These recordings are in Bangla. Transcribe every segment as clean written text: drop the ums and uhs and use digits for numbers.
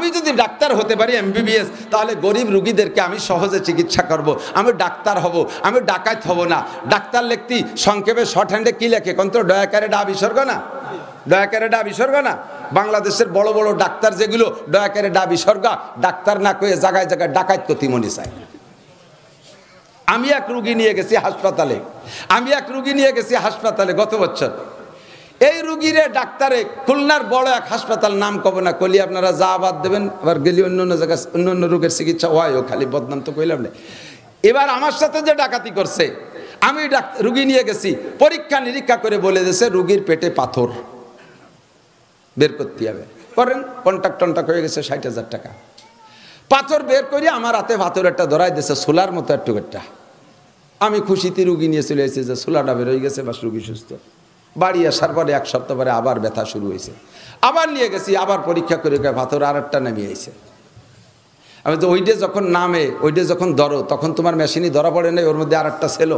আমি যদি ডাক্তার হতে পারি MBBS, তাহলে গরিব রুগীদেরকে আমি সহজে চিকিৎসা করব। আমি ডাক্তার হব, আমি ডাকাত হব না। ডাক্তার লিখতি সংক্ষেপে শর্ট হ্যান্ডে কি লেখে কোন তো? ডয়াকারে ডা বিসর্গ না, ডয়াকারে ডা বিসর্গ না। বাংলাদেশের বড় বড় ডাক্তার যেগুলো ডয়াকারে ডা বিসর্গ, ডাক্তার না কয়ে জায়গায় জায়গায় ডাকাত করতে মনে চায়। আমি এক রুগী নিয়ে গেছি হাসপাতালে গত বছর। এই রুগীরে ডাক্তারে খুলনার বড় এক হাসপাতাল, নাম কব না, কলি আপনারা যা বাদ দেবেন, আবার গেলি অন্য অন্য জায়গায় অন্য অন্য রোগের চিকিৎসা হয়, খালি বদনাম তো কইলাম না। এবার আমার সাথে যে ডাকাতি করছে, আমি রুগী নিয়ে গেছি, পরীক্ষা নিরীক্ষা করে বলে দিয়েছে রুগীর পেটে পাথর, বের করতে হবে। করেন, কন্ট্যাক্ট হয়ে গেছে 60,000 টাকা। পাথর বের করি আমার হাতে পাথর একটা ধরাই দিয়েছে, সোলার মতো একটু একটা। আমি খুশিতে রুগী নিয়ে চলে এসেছি যে সোলাটা বের হয়ে গেছে, বাস রুগী সুস্থ। বাড়ি আসার পরে 1 সপ্তাহ পরে আবার ব্যথা শুরু হয়েছে, আবার নিয়ে গেছি, আবার পরীক্ষা করে পাথর আর একটা নামিয়ে আইছে। আমি তো ওইটা যখন নামে, ওইটা যখন ধরো, তখন তোমার মেশিনই ধরা পড়ে নাই, ওর মধ্যে আর একটা ছিল,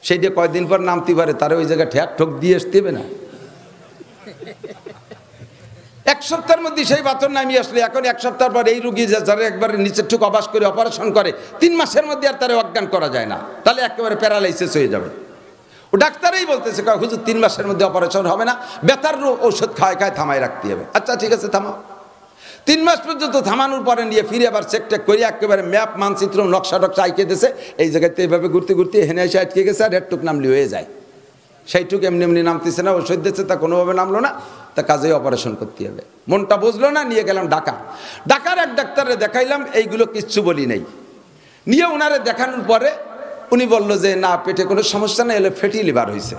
সেইটা কয়দিন পর নামতে পারে, তারা ওই জায়গায় ঠোক দিয়ে আসতে হবে না। 1 সপ্তাহের মধ্যে সেই পাথর নামিয়ে আসলে, এখন 1 সপ্তাহ পর এই রুগী যারা একবারে নিচের ঠুক অবাস করে অপারেশন করে, 3 মাসের মধ্যে আর তারা অজ্ঞান করা যায় না, তাহলে একেবারে প্যারালাইসিস হয়ে যাবে। ও ডাক্তারই বলতেছে হুজুর 3 মাসের মধ্যে অপারেশন হবে না, ব্যথার ঔষধ খায় থামায় রাখতে হবে। আচ্ছা ঠিক আছে থামাও। 3 মাস পর্যন্ত থামানোর পরে নিয়ে ফিরে আবার চেক টেক করে একেবারে ম্যাপ মানচিত্র নকশা টকশা আঁকিয়ে দিয়েছে, এই জায়গাতে এইভাবে ঘুরতে ঘুরতে হেনে এসে আটকে গেছে, আর একটুক নামলি হয়ে যায়। সেইটুক এমনি এমনি নামতেছে না, ওষুধ দিচ্ছে, তা কোনোভাবে নামলো না, তা কাজেই অপারেশন করতে হবে। মনটা বুঝলো না, নিয়ে গেলাম ঢাকার এক ডাক্তারে দেখাইলাম, এইগুলো কিচ্ছু বলি নাই। নিয়ে ওনারে দেখানোর পরে উনি বললো যে না, পেটে কোনো সমস্যা নেই, এলে ফ্যাটি লিভার হয়েছে।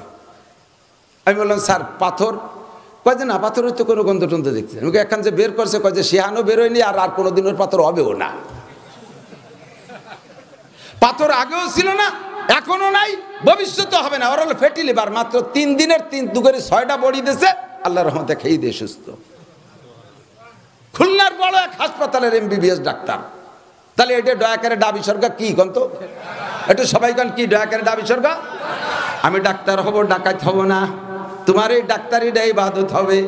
আমি বললাম স্যার পাথর? কয় যে না, পাথরের তো কোনো গন্ধ টন্ধ দেখছি। আমাকে এখন যে বের করছে, কয় যে সিহানো বেরোয়নি, আর কোনোদিন ওর পাথর হবেও না। পাথর আগেও ছিল না, এখনো নাই, ভবিষ্যতে হবে না। ওর হলো ফ্যাটি লিভার, মাত্র 3 দিনের 3 করে 6টা বড়ি দিয়েছে, আল্লাহর রহমতে খেয়ে দিয়ে সুস্থ। খুলনার বড় এক হাসপাতালের MBBS ডাক্তার। তাহলে এটা ডয়াকারে ডা বিসর্গ কি কন্ত? এটা সবাই কান কি ডয়াকারে ডা বিসর্গ? আমি ডাক্তার হব, ডাকাত হব না। তোমার এই ডাক্তারিটা ইবাদত হবে।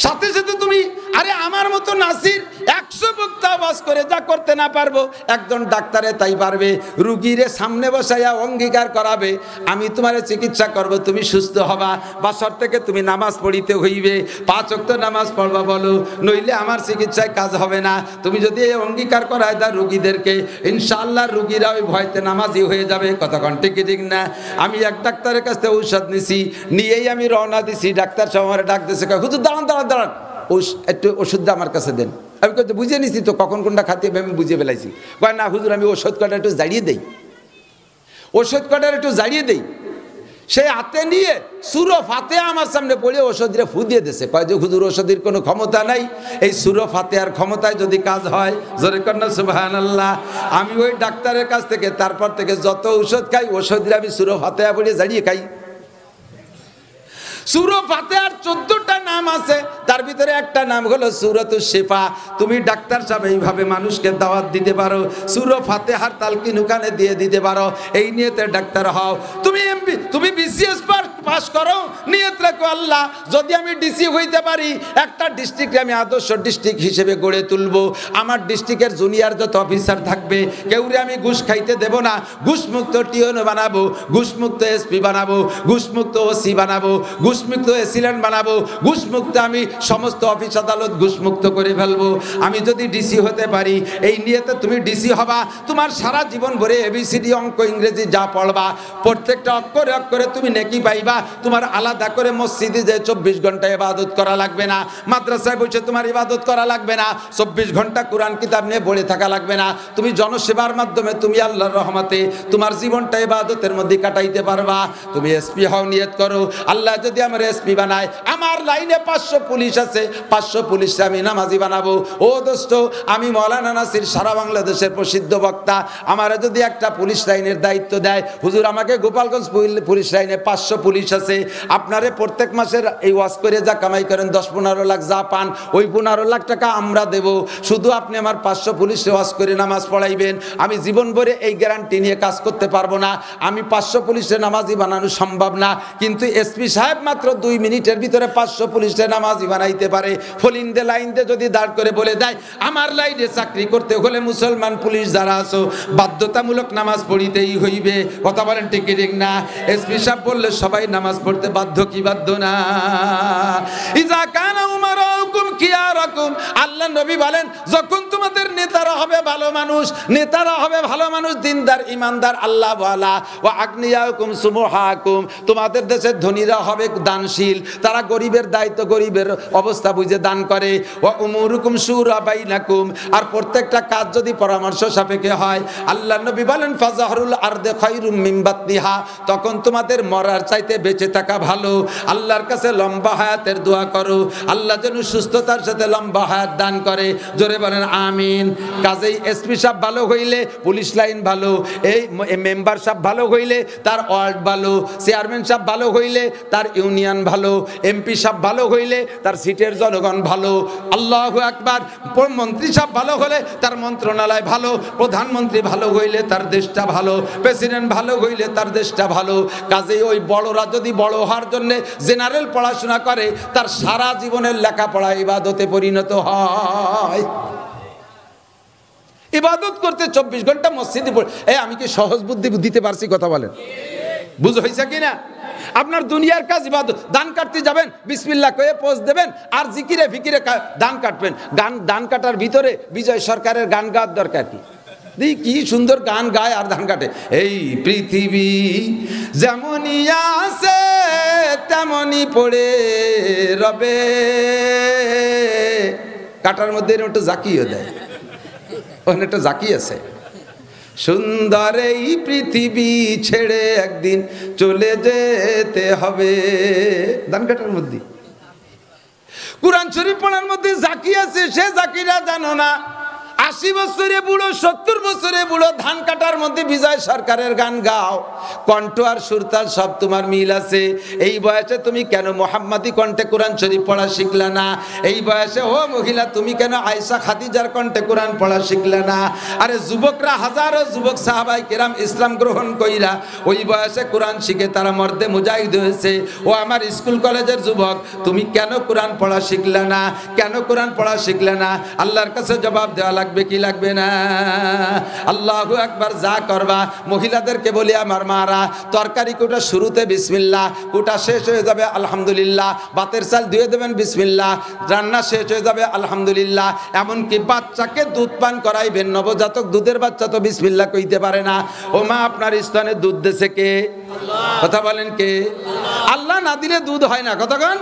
সাথে সাথে তুমি আরে আমার মতো নাসির 100 বক্তা বাস করে যা করতে না পারবো, একজন ডাক্তারে তাই পারবে। রুগীরে সামনে বসাইয়া অঙ্গীকার করাবে আমি তোমার চিকিৎসা করব, তুমি সুস্থ হবা, বাসর থেকে তুমি নামাজ পড়িতে হইবে, 5 ওয়াক্ত নামাজ পড়বা বলো, নইলে আমার চিকিৎসায় কাজ হবে না। তুমি যদি এই অঙ্গীকার করায় দাও রুগীদেরকে, ইনশাআল্লাহ রুগীরা ওই ভয়তে নামাজি হয়ে যাবে। কতক্ষণ ঠিক না? আমি এক ডাক্তারের কাছ থেকে ঔষধ নিছি, নিয়েই আমি রওনা দিছি। ডাক্তার সব আমার ডাক দিয়েছে, হুজুর দাঁড়ান দাঁড়ান দাঁড়ান, একটু ওষুধটা আমার কাছে দেন। আমি কত বুঝে নিছি তো, কখন কোনটা খাতে হবে আমি বুঝে ফেলাইছি। কয় না হুজুর, আমি ওষুধ কটা একটু জাড়িয়ে দেই, ওষুধ কটার একটু জাড়িয়ে দেই। সে হাতে নিয়ে সূরা ফাতিহা আমার সামনে পড়ে ওষুধরে ফু দিয়ে দিয়েছে। কয় যে হুজুর ওষুধের কোনো ক্ষমতা নাই, এই সূরা ফাতিহার ক্ষমতায় যদি কাজ হয়, জোরে কন্যা সুবহানাল্লাহ। আমি ওই ডাক্তারের কাছ থেকে তারপর থেকে যত ওষুধ খাই, ওষুধরে আমি সূরা ফাতিহা পড়ে জাড়িয়ে খাই। সূরা ফাতিহার 14টা নাম আছে, তার ভিতরে একটা নাম হলো সূরাতুশ শিফা। তুমি ডাক্তার সাহেব এইভাবে মানুষকে দাওয়াত দিতে পারো, সূরা ফাতিহার তালকিন ওখানে দিয়ে দিতে পারো, এই নিয়তে ডাক্তার হও। তুমি BCS পাস করো, নিয়ত রাখো আল্লাহ যদি আমি ডিসি হইতে পারি, একটা ডিস্ট্রিক্টে আমি আদর্শ ডিস্ট্রিক্ট হিসেবে গড়ে তুলবো। আমার ডিস্ট্রিক্টের জুনিয়র যত অফিসার থাকবে, কেউরে আমি ঘুষ খাইতে দেব না। ঘুষমুক্ত টিওন বানাবো, ঘুষমুক্ত SP বানাবো, ঘুষমুক্ত OC বানাবো, ঘুষমুক্ত এসিলেন্ট বানাবো, ঘুষমুক্ত আমি সমস্ত অফিস আদালত ঘুষমুক্ত করে ফেলবো। আমি যদি ডিসি হতে পারি, এই নিয়েতে তুমি ডিসি হবা। তোমার সারা জীবন ভরে ABCD অঙ্ক ইংরেজি যা পড়বা, প্রত্যেকটা অক্ষরে অক্ষরে তুমি নেকি পাইবা। তোমার আলাদা করে মসজিদে যে 24 ঘন্টা ইবাদত করা লাগবে না, মাদ্রাসায় বসে তোমার ইবাদত করা লাগবে না, 24 ঘন্টা কোরআন কিতাব নিয়ে পড়ে থাকা লাগবে না। তুমি জনসেবার মাধ্যমে তুমি আল্লাহর রহমতে তোমার জীবনটা ইবাদতের মধ্যে কাটাইতে পারবা। তুমি SP হও, নিয়ত করো আল্লাহ যদি আমার SP বানায়, আমার লাইনে 500 পুলিশ আছে, 500 পুলিশে আমি নামাজি বানাবো। ও দোস্ত, আমি মাওলানা নাসির সারা বাংলাদেশের প্রসিদ্ধ বক্তা, আমার যদি একটা পুলিশ লাইনের দায়িত্ব দেয়, হুজুর আমাকে গোপালগঞ্জ পুলিশ লাইনে 500 পুলিশ আছে, আপনারে প্রত্যেক মাসের এই ওয়াজ করে যা কামাই করেন 10-15 লাখ যা পান, ওই 15 লাখ টাকা আমরা দেব, শুধু আপনি আমার 500 পুলিশে ওয়াজ করে নামাজ পড়াইবেন। আমি জীবন ভরে এই গ্যারান্টি নিয়ে কাজ করতে পারবো না, আমি 500 পুলিশে নামাজি বানানো সম্ভব না, কিন্তু SP সাহেব মাত্র 2 মিনিটের ভিতরে 500 পুলিশে নামাজি বানাইতে পারে। ফলিন্দে লাইনতে যদি দাঁড় করে বলে দেয় আমার লাইনে চাকরি করতে হলে মুসলমান পুলিশ যারা আছো বাধ্যতামূলক নামাজ পড়িতেই হইবে। কথা বলেন ঠিক কি ঠিক না? এসপি সাহেব বললে সবাই নামাজ পড়তে বাধ্য কি বাধ্য না? ইজা কানা উমারাকুম খিয়ারাকুম, আল্লাহ নবী বলেন যখন তোমাদের নেতারা হবে ভালো মানুষ, নেতারা হবে ভালো মানুষ, দিনদার ইমানদার আল্লাহ ওয়ালা, ওয়া আগনিয়াকুম সুবহাকুম, তোমাদের দেশের ধনীরা হবে দানশীল, তারা গরিবের দায়িত্ব গরিবের অবস্থা বুঝে দান করে। ওয়া উমুরুকুম শুরা বাইনাকুম, আর প্রত্যেকটা কাজ যদি পরামর্শ সাপেক্ষে হয়, আল্লাহ নবী বলেন ফাজাহরুল আরদে খায়রুম মিন বাতনিহা, তখন তোমাদের মরার চাইতে বেঁচে থাকা ভালো। আল্লাহর কাছে লম্বা হায়াতের দোয়া করো, আল্লাহ যেন সুস্থতার সাথে লম্বা হায়াত দান করে। জোরে বলেন আমিন। কাজেই এসপি সাহেব ভালো হইলে পুলিশ লাইন ভালো, এই মেম্বার সাহেব ভালো হইলে তার ওয়ার্ড ভালো, চেয়ারম্যান সাহেব ভালো হইলে তার ইউনিয়ন ভালো, এমপি সাহেব ভালো হইলে তার সিটের জনগণ ভালো। আল্লাহু আকবার। মন্ত্রী সাহেব ভালো হলে তার মন্ত্রণালয় ভালো, প্রধানমন্ত্রী ভালো হইলে তার দেশটা ভালো, প্রেসিডেন্ট ভালো হইলে তার দেশটা ভালো। কাজেই ওই বড়রা যদি বড় হওয়ার জন্য জেনারেল পড়াশোনা করে, তার সারা জীবনের লেখাপড়া ইবাদতে পরিণত হয়। ইবাদত করতে 24 ঘন্টা মসজিদে পড়ে। আমি কি সহজ বুদ্ধি দিতে পারছি? কথা বলেন, বুঝ হয়েছে কিনা? আপনার দুনিয়ার কাজ ইবাদত। ধান কাটতে যাবেন বিসমিল্লাহ কয়ে পোজ দেবেন, আর জিকিরে ফিকিরে ধান কাটবেন। ধান কাটার ভিতরে বিজয় সরকারের গান গাওয়ার দরকার কি? কি সুন্দর গান গায় আর ধান কাটে। এই পৃথিবী যেমনই আছে তেমনই পড়ে রবে, কাটার মধ্যে একটু জাকিও দেয়, ওখানে একটা জাকি আছে। সুন্দর এই পৃথিবী ছেড়ে একদিন চলে যেতে হবে, ধান কাটার মধ্যে। কুরআন শরীফ পড়ার মধ্যে জাকি আছে, সে জাকিরা জানো না। 80 বছরে বুড়ো, 70 বছরে বুড়ো, ধান কাটার মধ্যে বিজয় সরকারের গান গাও। কণ্ঠ আর সুরতাল সব তোমার মিল আছে। এই বয়সে তুমি কেন মোহাম্মদী কণ্ঠে কোরআন শরীফ পড়া শিখলা না? এই বয়সে ও মহিলা তুমি কেন আয়েশা খাদিজার কণ্ঠে কোরআন পড়া শিখলা না? আরে যুবকরা, হাজারো যুবক সাহাবায়ে কেরাম ইসলাম গ্রহণ কইরা ওই বয়সে কোরআন শিখে তারা মর্দে মুজাহিদ হয়েছে। ও আমার স্কুল কলেজের যুবক, তুমি কেন কোরআন পড়া শিখলা না? কেন কোরআন পড়া শিখলা না? আল্লাহর কাছে জবাব দেওয়া লাগবে কি লাগবে না? আল্লাহু আকবার। যা করবা, মহিলাদেরকে বলি আমার মারা, তরকারি কোটা শুরুতে বিসমিল্লাহ, কোটা শেষ হয়ে যাবে আলহামদুলিল্লাহ, ভাতের চাল ধুয়ে দেবেন বিসমিল্লাহ, রান্না শেষ হয়ে যাবে আলহামদুলিল্লাহ। এমনকি বাচ্চাকে দুধ পান করাইবেন, নবজাতক দুধের বাচ্চা তো বিসমিল্লাহ কইতে পারে না। ও মা, আপনার স্তনে দুধ দেছে কে? কথা বলেন কে? আল্লাহ না দিলে দুধ হয় না। কতক্ষণ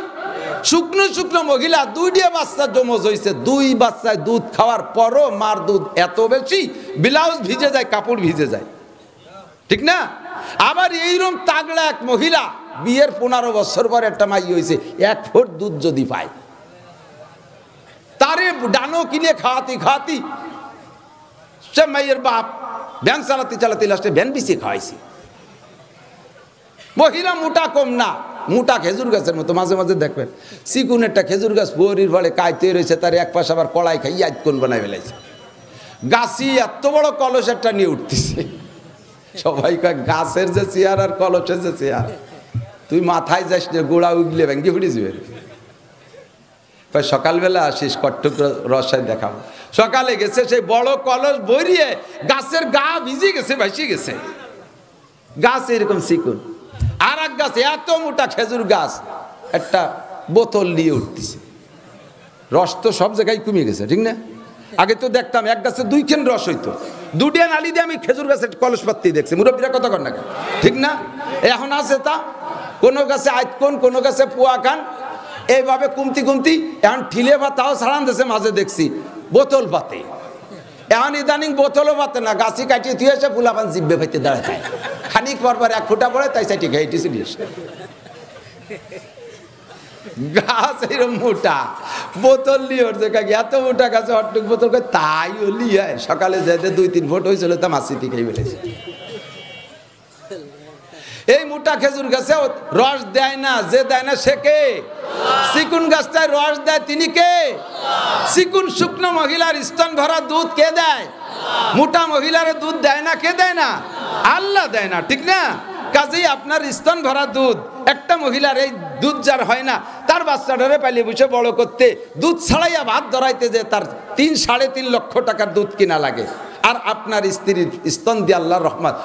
শুকনো শুকনো মহিলা 2টা বাচ্চা জমজ হয়েছে, 2 বাচ্চায় দুধ খাওয়ার পরও মার দুধ এত বেশি, ব্লাউজ ভিজে যায়, কাপড় ভিজে যায়, ঠিক না? আবার এইরকম তাগড়া এক মহিলা, বিয়ের 15 বছর পর একটা মাই হয়েছে, 1 ফুট দুধ যদি পায়, তারে ডানো কিনে খাওয়াতি খাওয়াতি সে মাইয়ের বাপ ভ্যান চালাতে চালাতে লাস্টে ভ্যান বিছিয়ে খাওয়াইছে। মহিলা মোটা কম না, মোটা খেজুর গাছের মতো। মাঝে মাঝে দেখবেন চিকুন একটা খেজুর গাছ বড়ির ফলে কাইতে রয়েছে, তার এক পাশে আবার কড়াই খাই আজ কোন বানাই ফেলাইছে। গাছি এত বড় কলস একটা নিয়ে উঠতেছে, সবাই কয় গাছের যে চেয়ার আর কলসের যে চেয়ার, তুই মাথায় যাস না, গোড়া উগলে ভেঙে ফুটে যাবে। সকালবেলা আসিস, কট্টক রসায় দেখাবো। সকালে গেছে সেই বড় কলস বইরিয়ে গাছের গা ভিজে গেছে, ভাসিয়ে গেছে। গাছ এরকম চিকুন, আর এক গাছ এত মোটা খেজুর গাছ একটা বোতল নিয়ে উঠতেছে। রস তো সব জায়গায় কমে গেছে, ঠিক না? আগে তো দেখতাম এক গাছে 2 খান রস হইতো, 2টা নালি দিয়ে আমি খেজুর গাছের কলস পাত্তি দেখছি। মুরব্বীরা কথা কর না, ঠিক না? এখন আছে তা, কোনো গাছে আইতকোন, কোনো গাছে পুয়া খান, এইভাবে কমতি কমতি এখন ঠিলে বা তাও ছাড়ান দিয়েছে। মাঝে দেখছি বোতল পাতে, এখন ইদানিং বোতলও পাতে না, গাছি কাটিয়ে তুই এসে ফুলাপান জিব্বে ভাইতে দাঁড়ায় খায়, খানিক পর 1 ফুটা পড়ে তাই সাইটি খাইতেছি। গাছ এরকম মোটা, বোতল নিয়ে উঠছে, এত মোটা গাছে অটুক বোতল করে তাই লিয়ে সকালে যেতে 2-3 ফুট হয়েছিল, তা মাসিতে খেয়ে ফেলেছে। এই মোটা খেজুর গাছে রস দেয় না, যে দেয় না সে কে? চিকুন গাছটায় রস দেয় তিনি কে? চিকুন শুকনো মহিলার স্তন ভরা দুধ কে দেয়? মোটা মহিলার দুধ দেয় না, কে দেয় না? আল্লাহ দেয় না, ঠিক না? কাজেই আপনার স্তন ভরা দুধ একটা মহিলার এই দুধ যার হয় না, তার বাচ্চাটারে পালিয়ে বসে বড় করতে দুধ ছাড়াইয়া ভাত ধরাইতে যে তার 3-3.5 লক্ষ টাকার দুধ কিনা লাগে। আর আপনার স্ত্রীর স্তন দিয়ে আল্লাহর রহমত,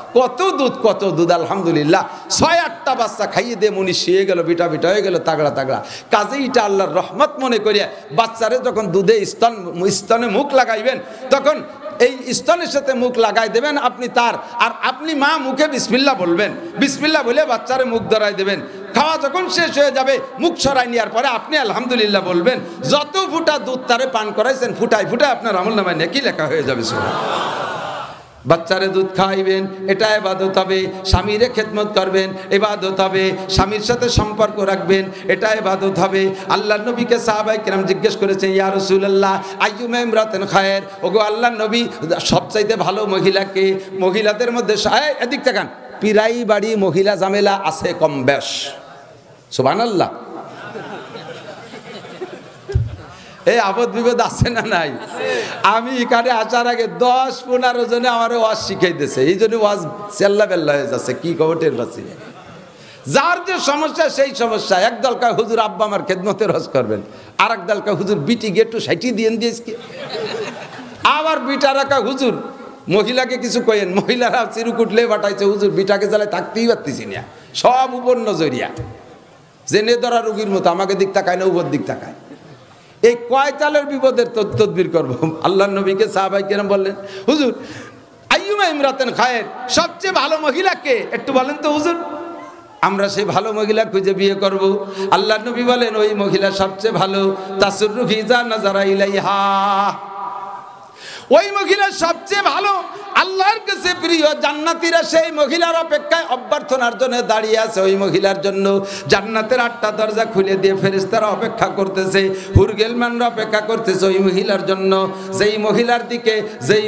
কত দুধ আলহামদুলিল্লাহ। 6-8টা বাচ্চা খাইয়ে দিয়ে মনি শুয়ে গেল, বিটা হয়ে গেল, তাগড়া। কাজে এটা আল্লাহর রহমত মনে করিয়া বাচ্চারে যখন দুধে স্তনে মুখ লাগাইবেন, তখন এই স্তনের সাথে মুখ লাগাই দেবেন আপনি তার, আর আপনি মা মুখে বিসমিল্লাহ বলবেন, বিসমিল্লাহ বলে বাচ্চারে মুখ ধরাই দেবেন। খাওয়া যখন শেষ হয়ে যাবে, মুখ সরাই নেওয়ার পরে আপনি আলহামদুলিল্লাহ বলবেন। যত ফুটা দুধ তারে পান করাইছেন, ফুটায় আপনার আমলনামায় নেকি লেখা হয়ে যাবে। বাচ্চারে দুধ খাওয়াইবেন, এটা ইবাদত হবে। স্বামীরে খেদমত করবেন, ইবাদত হবে। স্বামীর সাথে সম্পর্ক রাখবেন, এটা ইবাদত হবে। আল্লাহর নবীকে সাহাবায়ে কেরাম জিজ্ঞেস করেছেন, ইয়া রাসূলুল্লাহ আইয়ুমা ইমরাতিন খায়র, ওগো আল্লাহর নবী সবচাইতে ভালো মহিলাকে? মহিলাদের মধ্যে এদিক তাকান, পিরাই বাড়ি মহিলা ঝামেলা আছে কম বেশ, সুবহানাল্লাহ। এই আপদ বিপদ আছে না নাই? আমি এখানে আসার আগে 10-15 জনে আমার ওয়াজ শিখাইতেছে, এই জন্য ওয়াজ চেল্লা বেল্লা হয়ে যাচ্ছে, কি খবর টের পাচ্ছি। যার যে সমস্যা সেই সমস্যা। একদল কয় হুজুর আব্বা আমার খেদমতে রস করবেন, আর একদল কয় হুজুর বিটি গেটু সাইটি দিয়েন দিয়েছে, আবার বিটারা কয় হুজুর মহিলাকে কিছু কয়েন। মহিলারা চিরুকুটলে বাটাইছে, হুজুর বিটাকে জ্বালায় থাকতেই পারতেছি না, সব উপর নজরিয়া, জেনে ধরা রুগীর মতো আমাকে দিক তাকায় না, উপর দিক তাকায়। এই কয় চালের বিপদের তদবির করবো? আল্লাহর নবীকে সাহাবায়ে কেরাম বললেন, হুজুর আইয়ুমা ইমরাতিন খায়র, সবচেয়ে ভালো মহিলাকে একটু বলেন তো হুজুর, আমরা সেই ভালো মহিলা খুঁজে বিয়ে করব। আল্লাহর নবী বলেন, ওই মহিলা সবচেয়ে ভালো তাসুররু ফি যা নাযারা ইলাইহা, ওই মহিলা সবচেয়ে ভালো, আল্লাহর কাছে প্রিয়। জান্নাতীরা সেই মহিলার অপেক্ষায় অভ্যর্থনার জন্য দাঁড়িয়ে আছে। ওই মহিলার জন্য জান্নাতের 8টা দরজা খুলে দিয়ে ফেরেশতারা অপেক্ষা করতেছে, হুরগেলমানরা অপেক্ষা করতেছে ওই মহিলার জন্য। যেই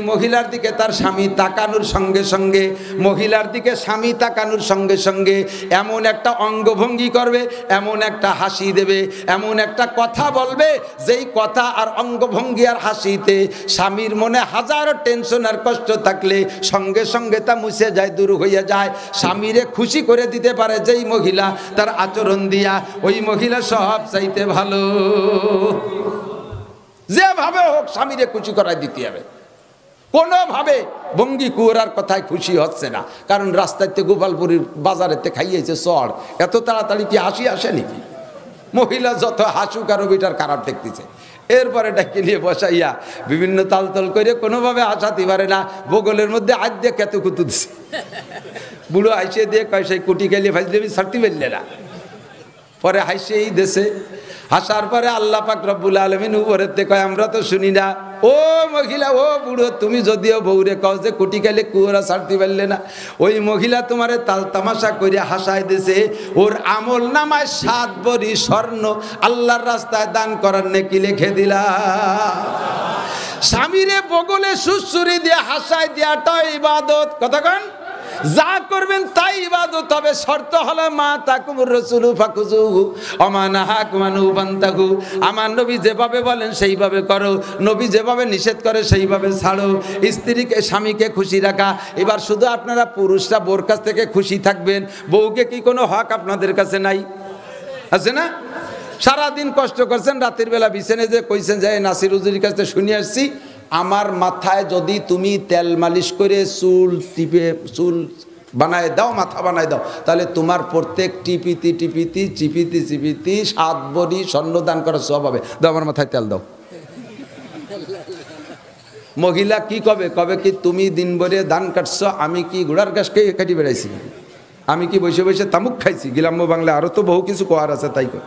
মহিলার দিকে তার স্বামী তাকানোর সঙ্গে সঙ্গে, মহিলার দিকে স্বামী তাকানোর সঙ্গে সঙ্গে এমন একটা অঙ্গভঙ্গি করবে, এমন একটা হাসি দেবে, এমন একটা কথা বলবে, যেই কথা আর অঙ্গভঙ্গি আর হাসিতে স্বামীর মনে হাজারো টেনশন আর কষ্ট থাকলে সঙ্গে সঙ্গে তা মুছে যায়, দূর হইয়া যায়। স্বামীরে খুশি করে দিতে পারে যেই মহিলা, তার আচরণ দিয়া ওই মহিলা সব চাইতে ভালো। যেভাবে হোক স্বামীরে খুশি করাই দিতে হবে। কোনোভাবে ভঙ্গি কুয়ার কথায় খুশি হচ্ছে না, কারণ রাস্তাতে গোপালপুরীর বাজারেতে খাইয়েছে চড়, এত তাড়াতাড়ি কি হাসি আসে নাকি? মহিলা যত হাসুক আর বিটার খারাপ দেখতেছে। এরপরে ডাকি নিয়ে বসাইয়া বিভিন্ন তালতল করে কোনোভাবে হাসাতে পারে না, বগলের মধ্যে আজ দিয়ে কেতু কুতু দিছে। বুড়ো হাসে দিয়ে কয় সেই কুটি খেলিয়ে ফাইজলেমি ছাড়তে পারলে না। পরে হাসেই দেশে, হাসার পরে আল্লাহ পাক রব্বুল আলামিন উপরের থেকে কয়, আমরা তো শুনি না। ও মহিলা, ও বুড়ো, তুমি যদিও বউরে কও যে কুটি খেলে কুয়ারা ছাড়তে পারলে না, ওই মহিলা তোমারে তাল তামাশা করে হাসায় দিছে। ওর আমল নামায় 7 ভরি স্বর্ণ আল্লাহর রাস্তায় দান করার নেকি লিখে দিলা। স্বামীরে বগলে সুসুরি দিয়ে হাসায় দেওয়াটা ইবাদত। কতক্ষণ যা করবেন তাই ইবাদত হবে। শর্ত হলো মা তাকুমুর রাসূলু ফাকুযুহু ওয়া মা নাহাকুম আনহু ফান্তাহু। আমার নবী যেভাবে বলেন সেইভাবে করো, নবী যেভাবে নিষেধ করে সেইভাবে ছাড়ো। স্ত্রীকে, স্বামীকে খুশি রাখা। এবার শুধু আপনারা পুরুষরা বোর কাছ থেকে খুশি থাকবেন, বউকে কি কোনো হক আপনাদের কাছে নাই? আছে না? সারাদিন কষ্ট করছেন, রাতের বেলা বিছানায় যে কইছেন যে নাসির হুজুরের কাছে শুনে আসছি, আমার মাথায় যদি তুমি তেল মালিশ করে চুল টিপে চুল বানায় দাও, মাথা বানায় দাও, তাহলে তোমার প্রত্যেক টিপিতি 7 ভরি স্বর্ণ দান করার সওয়াব হবে। দাও আমার মাথায় তেল দাও। মহিলা কি কবে? কবে কি তুমি দিন ভরে ধান কাটছো, আমি কি ঘোড়ার ঘাস খেয়ে কাটি বেড়াইছি? আমি কি বসে বসে তামুক খাইছি? গ্রাম্য বাংলা আরো তো বহু কিছু কোয়ার আছে, তাই কর।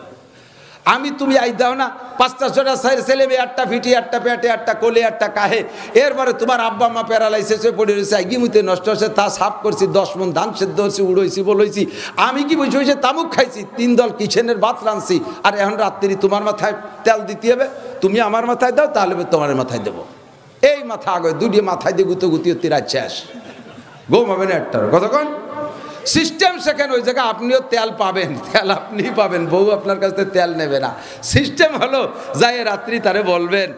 আমি তুমি আই দাও না, 5টা-6টা ছেলে মেয়ে, 8টা ফিটি, 8টা পেটে, 8টা কোলে, 8টা কাহে। এরপরে তোমার আব্বা মা প্যারালাইসিসে পড়ে রয়েছে, গিমুতে নষ্ট হয়েছে, তা সাফ করছি, 10 মণ ধান সেদ্ধ হয়েছি, উড়ইছি বলইছি। আমি কি বসে বসে তামুক খাইছি? 3 দল কিচেনের ভাত রাঁধছি, আর এখন রাত্রি তোমার মাথায় তেল দিতে হবে। তুমি আমার মাথায় দাও, তাহলে তোমার মাথায় দেবো। এই মাথা আগে 2টি মাথায় দিয়ে গুতো গুতি হতে রাত শেষ, ঘুম হবে না একটার। কতক্ষণ সিস্টেম শেখেন, ওই জায়গায় আপনিও তেল পাবেন, তেল আপনি পাবেন, বউ আপনার কাছ থেকে তেল নেবে না। সিস্টেম হলো যাই রাত্রি তারে বলবেন,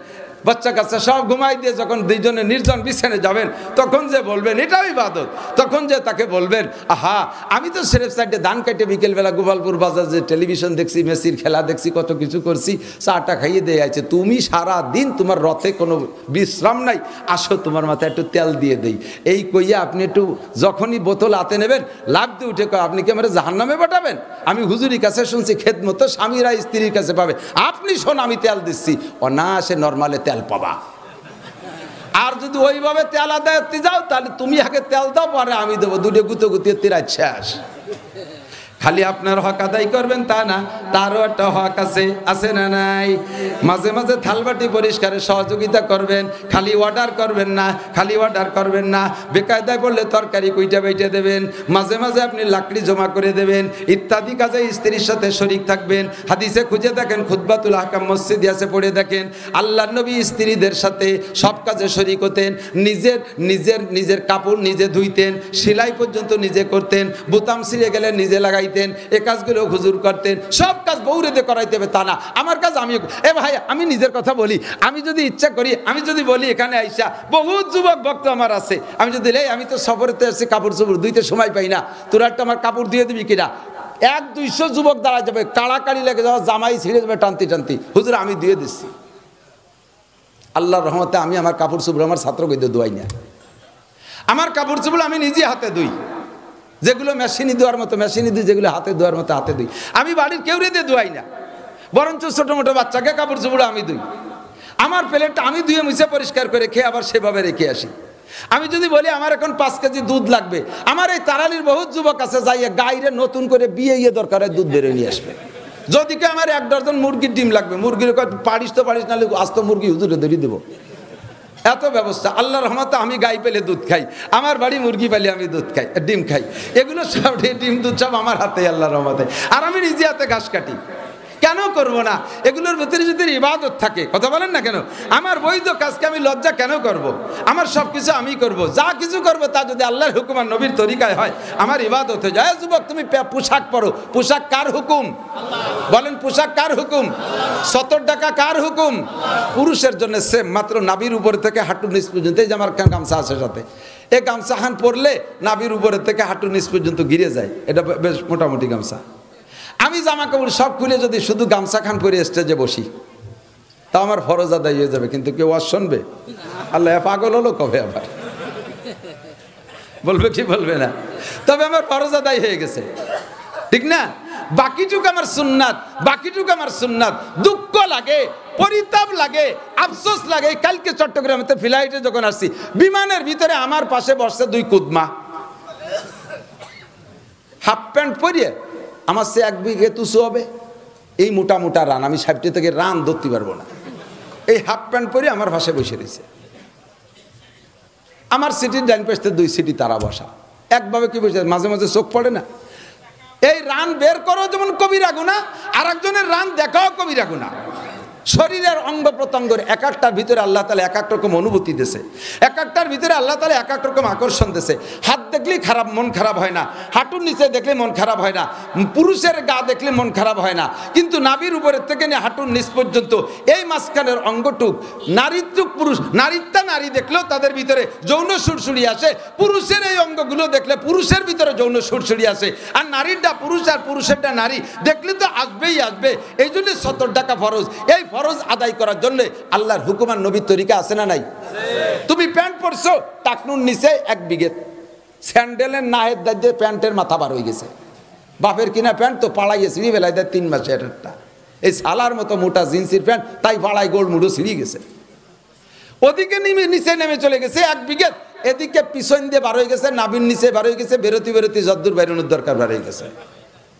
বাচ্চা কাচ্চা সব ঘুমাই দিয়ে যখন দুইজনে নির্জন বিছানে যাবেন তখন যে বলবেন এটাও ইবাদত, তখন যে তাকে বলবেন আহা আমি তো সেরেফ সাইডে ধান কাটে বিকেলবেলা গোপালপুর বাজার যে টেলিভিশন দেখছি, মেসির খেলা দেখছি, কত কিছু করছি, চাটা খাইয়ে দিয়ে আছে, তুমি সারা দিন তোমার রথে কোনো বিশ্রাম নাই, আসো তোমার মাথায় একটু তেল দিয়ে দেই। এই কইয়া আপনি একটু যখনই বোতল হাতে নেবেন লাভ দিয়ে উঠে কয় আপনি কি আমার জাহান্নামে পাঠাবেন? আমি হুজুরির কাছে শুনছি খেদমত স্বামীরা স্ত্রীর কাছে পাবে, আপনি শোন আমি তেল দিচ্ছি, অনায়াসে নর্মালে তেল পাবা। আর যদি ওইভাবে তেল আদায় করতে যাও তাহলে তুমি আগে তেল দাও পরে আমি দেবো, দুটো গুতো গুতিয়ে তিরাজ শেষ। খালি আপনার হক আদায় করবেন তা না, তারও একটা হক আছে না নাই? মাঝে মাঝে থালবাটি পরিষ্কারে সহযোগিতা করবেন, খালি অর্ডার করবেন না, বেকায়দায় পড়লে তরকারি কুইটা বেটে দেবেন, মাঝে মাঝে আপনি লাকড়ি জমা করে দেবেন, ইত্যাদি কাজে স্ত্রীর সাথে শরীক থাকবেন। হাদিসে খুঁজে দেখেন, খুতবাতুল আহকাম মসজিদে আছে, পড়ে দেখেন আল্লাহর নবী স্ত্রীদের সাথে সব কাজে শরীক হতেন। নিজের কাপড় নিজে ধুইতেন, সেলাই পর্যন্ত নিজে করতেন, বোতাম ছিঁড়ে গেলে নিজে লাগাইতেন, এ কাজগুলো হুজুর করতেন। সব কাজ বউরেদে করাইতে হবে তা না, আমার কাজ আমি। এ ভাই আমি নিজের কথা বলি, আমি যদি ইচ্ছা করি, আমি যদি বলি এখানে আইসা বহুত যুবক ভক্ত আমার আছে, আমি যদি আমি তো সফরেতে আসছি, কাপড় চোপড় ধুইতে সময় পাই না, তোরা একটা আমার কাপড় দিয়ে দিবি কিনা? 100-200 যুবক দাঁড়া যাবে, কাড়াকাড়ি লেগে যাওয়া, জামাই ছিঁড়ে যাবে টানতি, হুজুর আমি দিয়ে দিচ্ছি। আল্লাহর রহমতে আমি আমার কাপড় চোপড় আমার ছাত্রকে দিয়ে ধোয়াই না, আমার কাপড় চোপড় আমি নিজে হাতে ধুই, যেগুলো মেশিনে ধোয়ার মতো মেশিনে দিই, যেগুলো হাতে ধোয়ার মতো হাতে দিই। আমি বাড়ির কেউ দিয়ে ধোয়াই না, বরঞ্চ ছোটো মোটো বাচ্চাকে কাপড় চোপড় আমি ধুই। আমার প্লেটটা আমি ধুয়ে মুছে পরিষ্কার করে খেয়ে আবার সেভাবে রেখে আসি। আমি যদি বলি আমার এখন 5 কেজি দুধ লাগবে, আমার এই তারালির বহুত যুবক আছে যাইয়ে গাইরে নতুন করে বিয়ে দরকার হয় দুধ বেরোয় নিয়ে আসবে। যদি কে আমার 1 ডজন মুরগির ডিম লাগবে, মুরগির পারিস নাহলে আস্ত মুরগি হুজুরে ধরিয়ে দেবো, এত ব্যবস্থা। আল্লাহর রহমতে আমি গাই পেলে দুধ খাই, আমার বাড়ি মুরগি পেলে আমি দুধ খাই, ডিম খাই, এগুলো সব ডিম দুধ সব আমার হাতে আল্লাহর রহমতে। আর আমি নিজে হাতে ঘাস কাটি, কেন করব না? এগুলোর ভিতরে যদি ইবাদত থাকে, কথা বলেন না কেন? আমার বৈধ কাজকে আমি লজ্জা কেন করব? আমার সব কিছু আমি করব, যা কিছু করব তা যদি আল্লাহর হুকুম আর নবীর তরিকায় হয় আমার ইবাদত হয়ে যায়। যুবক তুমি পোশাক পরো, পোশাক কার হুকুম? বলেন পোশাক কার হুকুম? 70 টাকা কার হুকুম? পুরুষের জন্য সেম, মাত্র নাভির উপর থেকে হাঁটুর নিচ পর্যন্ত। এই যে আমার গামছা আছে সাথে, এই গামছা খান পরলে নাভির উপরের থেকে হাঁটুর নিচ পর্যন্ত ঘিরে যায়, এটা বেশ মোটামুটি গামছা। আমি জামা কাপড় সব খুলে যদি শুধু গামছা খান পরে স্টেজে বসি, তা আমার ফরজ আদায় হয়ে যাবে, কিন্তু কেউ আর শুনবে? আল্লাহ পাগল হলো কবে আবার বলবে কি বলবে না? তবে আমার ফরজ আদায় হয়ে গেছে, ঠিক না? বাকিটুকু আমার সুন্নাত। দুঃখ লাগে, পরিতাপ লাগে, আফসোস লাগে। কালকে চট্টগ্রামেতে ফ্লাইটে যখন আসছি, বিমানের ভিতরে আমার পাশে বসছে 2 কুদমা, হাফ প্যান্ট পরিয়ে, আমার সে 1 বিঘে তুসু হবে, এই মোটা রান, আমি 60 থেকে রান ধরতে পারবো না। এই হাফ প্যান্ট পরে আমার ভাষায় বসে রয়েছে, আমার সিটির ডাইন পাশে 2 সিটি তারা বসা, একভাবে কি বসে, মাঝে মাঝে চোখ পড়ে না? এই রান বের করো যেমন কবিরা গুনাহ, আর একজনের রান দেখাও কবিরা গুনাহ। শরীরের অঙ্গ প্রত্যঙ্গের এক একটার ভিতরে আল্লাহ তাআলা এক এক রকম অনুভূতি দিয়েছে, এক একটার ভিতরে আল্লাহ তাআলা এক এক রকম আকর্ষণ দিয়েছে। হাত দেখলেই মন খারাপ হয় না, হাঁটুর নিচে দেখলে মন খারাপ হয় না, পুরুষের গা দেখলে মন খারাপ হয় না, কিন্তু নাভির উপরের থেকে নিয়ে হাঁটুর নিচ পর্যন্ত এই মাঝখানের অঙ্গটুক, নারীত্বক পুরুষ, নারীত্বা নারী দেখলেও তাদের ভিতরে যৌন সুরসুরি আসে। পুরুষের এই অঙ্গগুলো দেখলে পুরুষের ভিতরে যৌন সুরসুরি আসে, আর নারীরটা পুরুষ আর পুরুষেরটা নারী দেখলে তো আসবেই আসবে। এই জন্য 70 টাকা ফরজ। এই ফরজ আদায় করার জন্য আল্লাহর হুকুম আর নবীর তরিকা আছে না নাই? তুমি প্যান্ট পরছো, টাকনুর নিচে 1 বিঘে, স্যান্ডেলের নাহের দাঁড়িয়ে প্যান্টের মাথা বার হয়ে গেছে, বাপের কিনা প্যান্ট তো পাড়াইয়ে ছিঁড়ি বেলায় দেয় 3 মাসে একটা, এই সালার মতো মোটা জিন্সের প্যান্ট, তাই পাড়ায় গোল মুড়ো ছিঁড়ি গেছে। ওদিকে নিচে নেমে চলে গেছে 1 বিঘে, এদিকে পিছন দিয়ে বার হয়ে গেছে, নাভির নিচে বার হয়ে গেছে, বেরোতে যদ্দূর বেরোনোর দরকার বার হয়ে গেছে।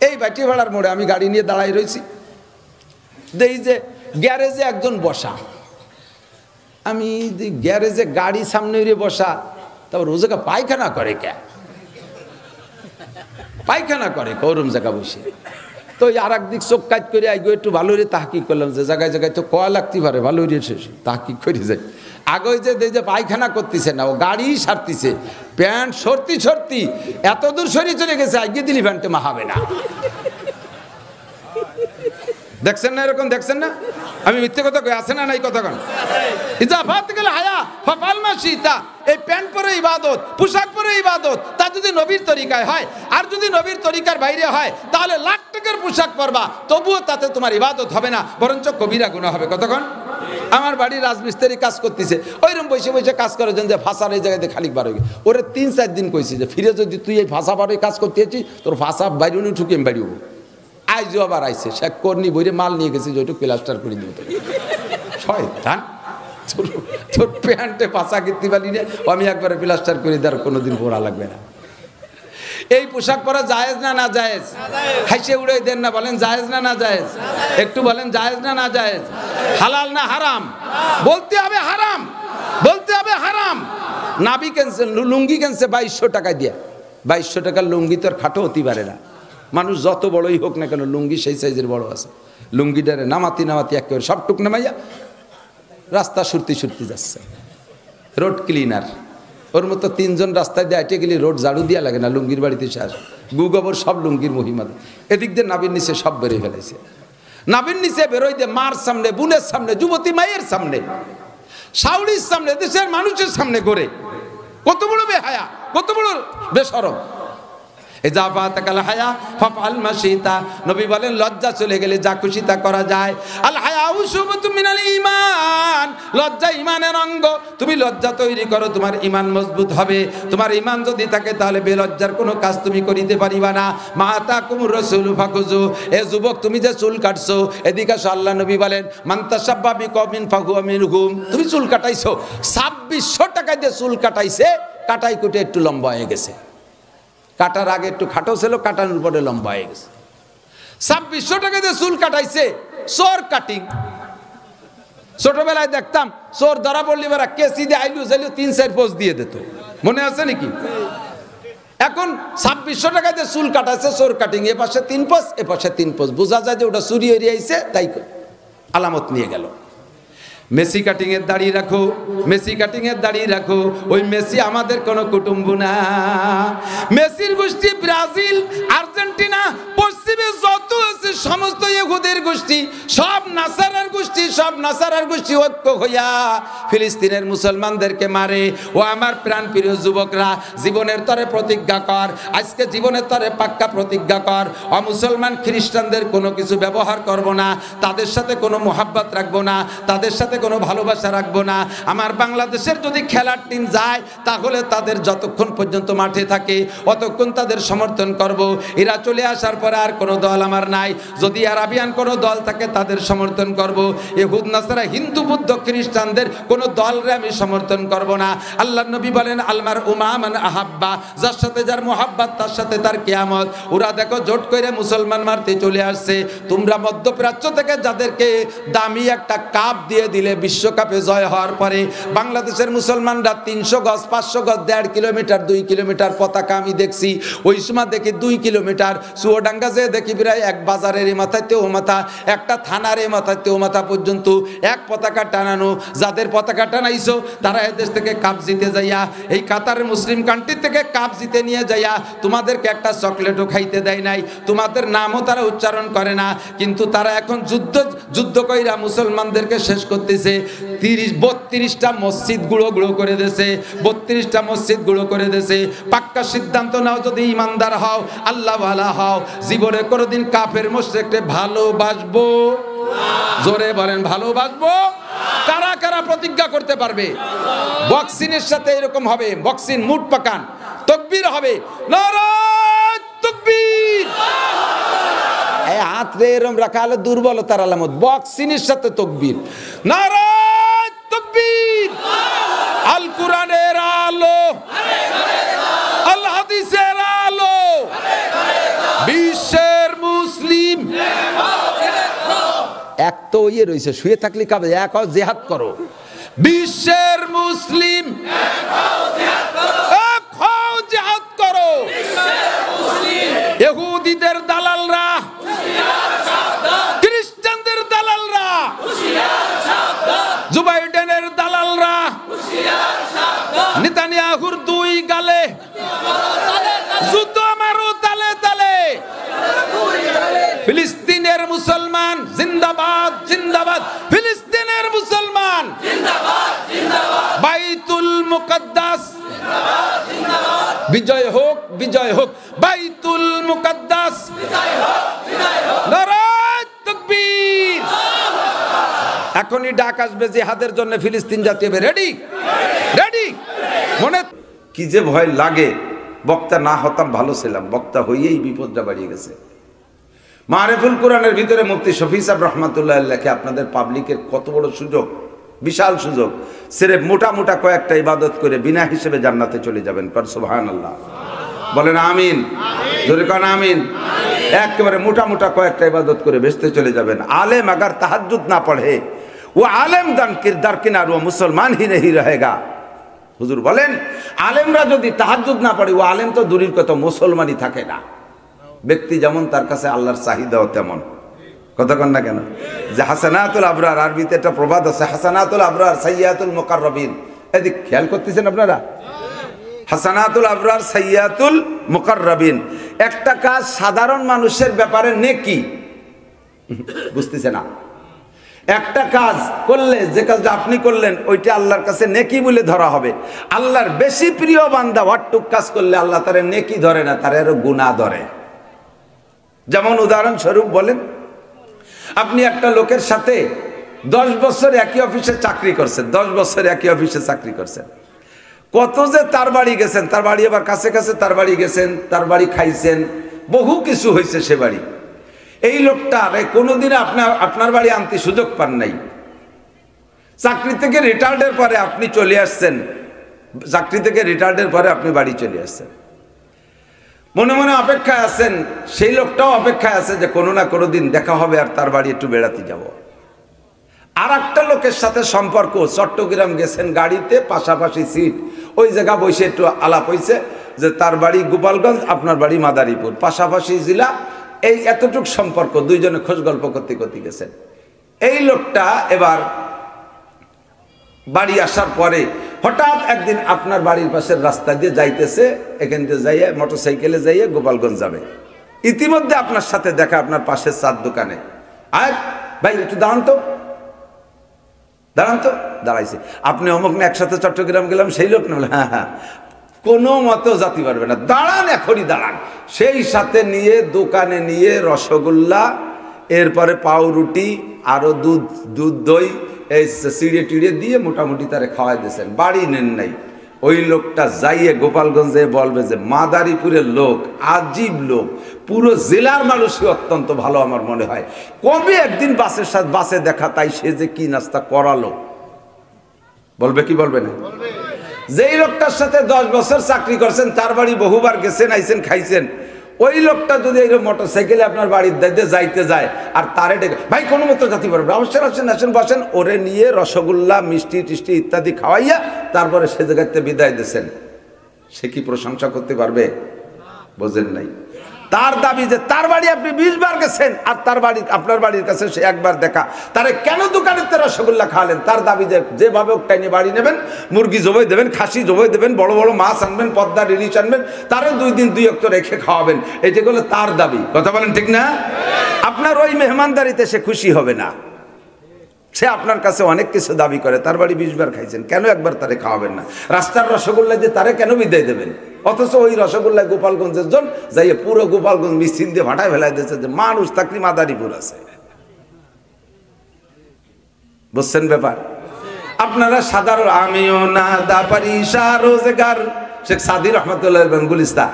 এই বাটি ভাড়ার মোড়ে আমি গাড়ি নিয়ে দাঁড়াই রয়েছি, দেখি যে গ্যারেজে একজন বসা, আমি গ্যারেজে গাড়ি সামনে বসা, তারপর ও জায়গা পায়খানা করে, পায়খানা করে ওরম জায়গা বসে। তো আর একদিক চোখ কাজ করে আইগো একটু ভালো রে তাহকিক করলাম, যে জায়গায় তো কয়া লাগতে পারে, ভালো রে তাহকিক করে যায়। আগে যে পায়খানা করতেছে না, ও গাড়ি সারতিছে, প্যান্ট সরতি এত দূর সরিয়ে চলে গেছে, আগে দিলি প্যান্টে মাহাবে না। দেখছেন না এরকম? দেখছেন না? আমি মিথ্যে কথা কই, আছে না নাই কথা কোন? ইজাফাত গেল হায়া ফাফাল মা শিতা, এই প্যান্ট পরে ইবাদত, পোশাক পরে ইবাদত, তা যদি নবীর তরিকায় হয়, আর যদি নবীর তরিকার বাইরে হয়, তাহলে লাখ টাকার পোশাক পরবা, তবুও তাতে তোমার ইবাদত হবে না, বরঞ্চ কবিরা গুনাহ হবে। কতক্ষণ? আমার বাড়ির রাজমিস্ত্রি কাজ করতেছে, ওইরকম বসে বসে কাজ করে যে ফাঁসার এই জায়গাতে খালি বার হয়ে, ওরে 3-4 দিন কইছি যে ফিরে যদি তুই এই ফাঁসা বার কাজ করতে আছিস, তোর ফাঁসা বাইরে উনি ঠুকে আমি বাড়ি হবো। আইজও আবার আইসে, সে করনি বইরে মাল নিয়ে গেছে যে ওইটু প্লাস্টার করে দিব। শয়তান, তোর প্যান্টে ফাঁসা কিনতে পারি না, আমি একবারে প্লাস্টার করে দেওয়ার কোনোদিন পড়া লাগবে না। এই পোশাক পরা জায়েজ না না জায়েজ? হাসে উড়ে দেন না, বলেন জায়েজ না না জায়েজ? একটু বলেন জায়েজ না না জায়েজ? হালাল না হারাম? বলতে হবে হারাম, বলতে হবে হারাম। নাবি কেনছে, লুঙ্গি কেনছে 2200 টাকা দিয়ে। 2200 টাকার লুঙ্গি তো আর খাটো হতে পারে না। মানুষ যত বড়ই হোক না কেন, লুঙ্গি সেই সাইজের বড় আছে। লুঙ্গিটারে নামাতি নামাতি একেবারে সব টুক নামাইয়া রাস্তা সুরতি সুরতি যাচ্ছে। রোড ক্লিনার, ওর মতো 3 জন রাস্তায় দিয়ে হেঁটে গেলে রোড ঝাড়ু দিয়া লাগে না, লুঙ্গির বাড়িতে শেষ। গুগবর সব লুঙ্গির মহিমা, এদিক দিয়ে নাবির নিচে সব বেরোয় ফেলেছে। নাবির নিচে বেরোয় দিয়ে মার সামনে, বোনের সামনে, যুবতী মায়ের সামনে, শাউরির সামনে, দেশের মানুষের সামনে করে। কত বড় বেহায়া, কত বড় বেশরম। নবী বলেন লজ্জা চলে গেলে যা খুশি তা করা যায়। আল হায়াউ শুবতুম মিনাল ঈমান, লজ্জা ঈমানের অঙ্গ। তুমি লজ্জা তৈরি করো, তোমার ঈমান মজবুত হবে। তোমার ঈমান যদি থাকে তাহলে বেলজ্জার কোনো কাজ তুমি করিতে পারিবা না। মা আতাকুমুর রাসূলু ফাখুযু, এ যুবক তুমি যে চুল কাটছো, এদিকে আসো। আল্লাহ নবী বলেন মান তাশাব্বা বিকওমিন ফাহুয়া মিনহুম। তুমি চুল কাটাইছো, 2600 টাকা দিয়ে চুল কাটাইছে, কাটাই কুটে একটু লম্বা হয়ে গেছে। কাটার আগে একটু খাটো ছিল, কাটানোর পরে লম্বা হয়ে গেছে। 2600 টাকা দিয়ে চুল কাটাইছে, চোর কাটিং। ছোটবেলায় দেখতাম চোর ধরা পড়লি বেড়া কেসি দিয়ে আইলু জাইলু 3-4 পোস্ট দিয়ে দিত, মনে আছে নাকি? এখন 2600 টাকা দিয়ে চুল কাটাইছে, চোর কাটিং। এ পাশে 3 পোস্ট, এ পাশে 3 পোস্ট, বোঝা যায় যে ওটা চুরি হয়ে আইছে, তাই আলামত নিয়ে গেল। মেসি কাটিং এর দাড়ি রাখো, মেসি কাটিং এর দাড়ি রাখো। ওই মেসি আমাদের কোনো কুটুম্ব না। মেসির গোষ্ঠী ব্রাজিল, আর্জেন্টিনা, পশ্চিমে যত আছে সমস্ত ইহুদের গোষ্ঠী, সব নাসারার গোষ্ঠী, সব নাসারার গোষ্ঠী ঐক্য হইয়া ফিলিস্তিনের মুসলমানদেরকে মারে। ও আমার প্রাণ প্রিয় যুবকরা, জীবনের তরে প্রতিজ্ঞা কর, আজকে জীবনের তরে পাক্কা প্রতিজ্ঞা কর, অমুসলমান খ্রিস্টানদের কোনো কিছু ব্যবহার করব না, তাদের সাথে কোনো মোহাব্বত রাখবো না, তাদের সাথে কোনো ভালোবাসা রাখবো না। আমার বাংলাদেশের যদি খেলার টিম যায়, তাহলে তাদের যতক্ষণ পর্যন্ত মাঠে থাকে অতক্ষণ তাদের সমর্থন করব। এরা চলে আসার পরে আর কোনো দল আমার নাই। যদি আরাবিয়ান কোনো দল থাকে তাদের সমর্থন করব। ইহুদ নাসারা, হিন্দু বুদ্ধ খ্রিস্টানদের কোনো দলরে আমি সমর্থন করব না। আল্লাহর নবী বলেন আলমার উমামান আহাব্বা, যার সাথে যার মোহাব্বত তার সাথে তার কিয়ামত। ওরা দেখো জোট করে মুসলমান মারতে চলে আসছে। তোমরা মধ্যপ্রাচ্য থেকে যাদেরকে দামি একটা কাপ দিয়ে দিলে বিশ্বকাপে জয় হওয়ার পরে, বাংলাদেশের মুসলমানরা 300 গজ, 500 গজ, 1.5 কিলোমিটার, 2 কিলোমিটার পতাকা আমি দেখছি। ওই সময় দেখি 2 কিলোমিটার, চুয়াডাঙ্গা যেয়ে দেখি প্রায় এক বাজারের এ মাথাতে ও মাথা, একটা থানার এ মাথাতে ও মাথা পর্যন্ত এক পতাকা টানানো। যাদের পতাকা টানাইছো তারা এদেশ থেকে কাপ জিতে যাইয়া, এই কাতারের মুসলিম কান্ট্রি থেকে কাপ জিতে নিয়ে যাইয়া তোমাদেরকে একটা চকলেটও খাইতে দেয় নাই, তোমাদের নামও তারা উচ্চারণ করে না। কিন্তু তারা এখন যুদ্ধ কইরা মুসলমানদেরকে শেষ করতেছে। 32টা মসজিদ গুঁড়ো গুঁড়ো করে দিয়েছে, 32টা মসজিদ গুঁড়ো করে দিয়েছে। পাক্কা সিদ্ধান্ত নাও, যদি ইমানদার হও, আল্লাহ ওয়ালা হও, জীবনে কোনোদিন কাফের মুশরিককে ভালোবাসবো। জোরে বলেন ভালোবাসবো। কারা কারা প্রতিজ্ঞা করতে পারবে? বক্সিনের সাথে এরকম হবে, বক্সিন মুট পাকান, তাকবীর হবে, নারায়ে তাকবীর। এই হাত রে এরম রাখা হলো দুর্বলতার আলামত। বক্সিনের সাথে তাকবীর, নারায়ে তাকবীর। আল কোরআনের আলো, আল হাদিসের আলো, বিশ্বের মুসলিম এক তো ইয়ে রয়েছে, শুয়ে থাকলে কাবে এক জিহাদ করো। বিশ্বের মুসলিম এক হও, জিহাদ করো। ইহুদিদের দালালরা, খ্রিস্টানদের দালালরা, জো বাইডেনের দালালরা, নেতানিয়াহুর 2 গালে জুতো মারো তালে তালে। ফিলিস্তিনের মুসলমান জিন্দাবাদ, জিন্দাবাদ। বিজয় হোক, বিজয় হোক। বাইতুল মুকাদ্দাস বিজয় হোক, বিজয় হোক। নারায়ে তাকবীর। এখনই ডাক আসবে জিহাদের জন্য, ফিলিস্তিন জাতীয়। Ready ready. মনে কি যে ভয় লাগে, বক্তা না হতাম ভালো ছিলাম, বক্তা হইয়েই বিপদটা বাড়িয়ে গেছে। মারিফুল কোরআনের ভিতরে মুফতি শফি সাহেব রহমাতুল্লাহ লেখে, আপনাদের পাবলিকের কত বড় সুযোগ, বিশাল সুযোগ। সিরেফ মোটা মোটা কয়েকটা ইবাদত করে বিনা হিসেবে জান্নাতে চলে যাবেন। পর সুবহানাল্লাহ বলেন আমিন, জোরে কোন আমিন। একেবারে মোটা মোটা কয়েকটা ইবাদত করে বেহেশতে চলে যাবেন। আলেম अगर तहज्जुद ना पढ़े वो आलेम किरदार किनार वो मुसलमान ही नहीं रहेगा। হুজুর বলেন আলেমরা যদি তাহাজ্জুদ না পড়ে, ও আলেম তো দূরের কথা, মুসলমানই থাকে না। ব্যক্তি যেমন তার কাছে আল্লাহর চাহিদাও তেমন। কথা কন না কেন? যে হাসানাতুল আবরার, আরবিতে একটা প্রবাদ আছে, হাসানাতুল আবরার সাইয়্যাতুল মুকাররাবিন। এদিক খেয়াল করতেছেন আপনারা? হাসানাতুল আবরার সাইয়্যাতুল মুকাররাবিন। একটা কাজ সাধারণ মানুষের ব্যাপারে নেকি, বুঝতেছে না? একটা কাজ করলে, যে কাজটা আপনি করলেন ওইটা আল্লাহর কাছে নেকি বলে ধরা হবে। আল্লাহর বেশি প্রিয় বান্দা ওয়াটুক কাজ করলে আল্লাহ তার নেকি ধরে না, তার আরো গুনাহ ধরে। যেমন উদাহরণস্বরূপ বলেন, আপনি একটা লোকের সাথে 10 বছর একই অফিসে চাকরি করছেন, 10 বছর একই অফিসে চাকরি করছেন। কত যে তার বাড়ি গেছেন, তার বাড়ি আবার কাছে কাছে, তার বাড়ি গেছেন, তার বাড়ি খাইছেন, বহু কিছু হয়েছে সে বাড়ি। এই লোকটার কোনোদিন আপনার বাড়ি আনতে সুযোগ পান নাই। চাকরি থেকে রিটায়ার্ডের পরে আপনি চলে আসছেন, চাকরি থেকে রিটায়ার্ডের পরে আপনি বাড়ি চলে আসছেন, মনে মনে অপেক্ষায় আছেন, সেই লোকটাও অপেক্ষায় আছে যে কোনো না কোনো দিন দেখা হবে আর তার বাড়ি একটু বেড়াতে যাব। আর একটা লোকের সাথে সম্পর্ক, চট্টগ্রাম গেছেন গাড়িতে, পাশাপাশি সিট, ওই জায়গা বসে একটু আলাপ হয়েছে যে তার বাড়ি গোপালগঞ্জ, আপনার বাড়ি মাদারীপুর, পাশাপাশি জেলা, এই এতটুক সম্পর্ক, দুইজনে খোঁজ গল্প করতে করতে গেছেন। এই লোকটা এবার বাড়ি আসার পরে হঠাৎ একদিন আপনার বাড়ির পাশের রাস্তা দিয়ে যাইতেছে, এখান থেকে যাইয়ে মোটরসাইকেলে যাইয়ে গোপালগঞ্জ যাবে। ইতিমধ্যে আপনার সাথে দেখা আপনার পাশের চার দোকানে। আর ভাই একটু দাঁড়ান তো, দাঁড়ান তো। দাঁড়াইছে, আপনি অমুক না একসাথে চট্টগ্রাম গেলাম, সেই লোক না? হ্যাঁ হ্যাঁ। কোনো মতো যাতে পারবে না, দাঁড়ান, এখনই দাঁড়ান। সেই সাথে নিয়ে দোকানে নিয়ে রসগোল্লা, এরপরে পাউরুটি, আরো দুধ দই, এই চিড়ে টিড়ে দিয়ে মোটামুটি তারে খাওয়াই দিয়েছেন। বাড়ি নেন নাই। ওই লোকটা যাইয়ে গোপালগঞ্জে বলবে যে মাদারীপুরের লোক আজীব লোক, পুরো জেলার মানুষই অত্যন্ত ভালো আমার মনে হয়। কবে একদিন বাসের সাথে বাসে দেখা, তাই সে যে কি নাস্তা করালো, বলবে কি বলবে না? যেই লোকটার সাথে 10 বছর চাকরি করছেন, তার বাড়ি বহুবার গেছেন, আইছেন, খাইছেন, ওই লোকটা যদি এই মোটরসাইকেলে আপনার বাড়ির দায়িত্বে যাইতে যায় আর তারে ডেকে, ভাই কোনো মতো জাতি পারবে, অবশ্যই আসেন, আসেন, বসেন, ওরে নিয়ে রসগোল্লা, মিষ্টি টিষ্টি ইত্যাদি খাওয়াইয়া তারপরে সে জায়গাতে বিদায় দিয়েছেন, সে কি প্রশংসা করতে পারবে? বোঝেন নাই? তার দাবি যে তার বাড়ি আপনি 20 বার গেছেন আর তার বাড়ি আপনার বাড়ির কাছে সে একবার দেখা, তারে কেন দোকানের রসগোল্লা খাওয়ালেন? তার দাবি যে যেভাবে ওটাইনি বাড়ি নেবেন, মুরগি জবাই দেবেন, খাসি জবাই দেবেন, বড় বড় মাছ আনবেন, পদ্মা ইলিশ আনবেন, তারে 2 দিন 2 অক্ত রেখে খাওয়াবেন। এটাগুলো তার দাবি। কথা বলেন ঠিক না? আপনার ওই মেহমানদারিতে সে খুশি হবে না। সে আপনার কাছে অনেক কিছু দাবি করে, তার বাড়ি 20 বার খাইছেন, কেন একবার তারে খাওয়াবেন না? রাস্তার রসগোল্লা দিয়ে তারে কেন বিদায় দেবেন? অথচ ওই রসগোল্লা গোপালগঞ্জের জন যাইয়ে পুরো গোপালগঞ্জ মিছিল দিয়ে ভাটায় ফেলাই দিয়েছে যে মানুষ চাকরি মাদারীপুর আছে। বুঝছেন ব্যাপার? আপনারা সাধারণ, আমিও না দা পারি রোজগার, শেখ সাদি রহমতুল্লাহ বেঙ্গুলিস্তা,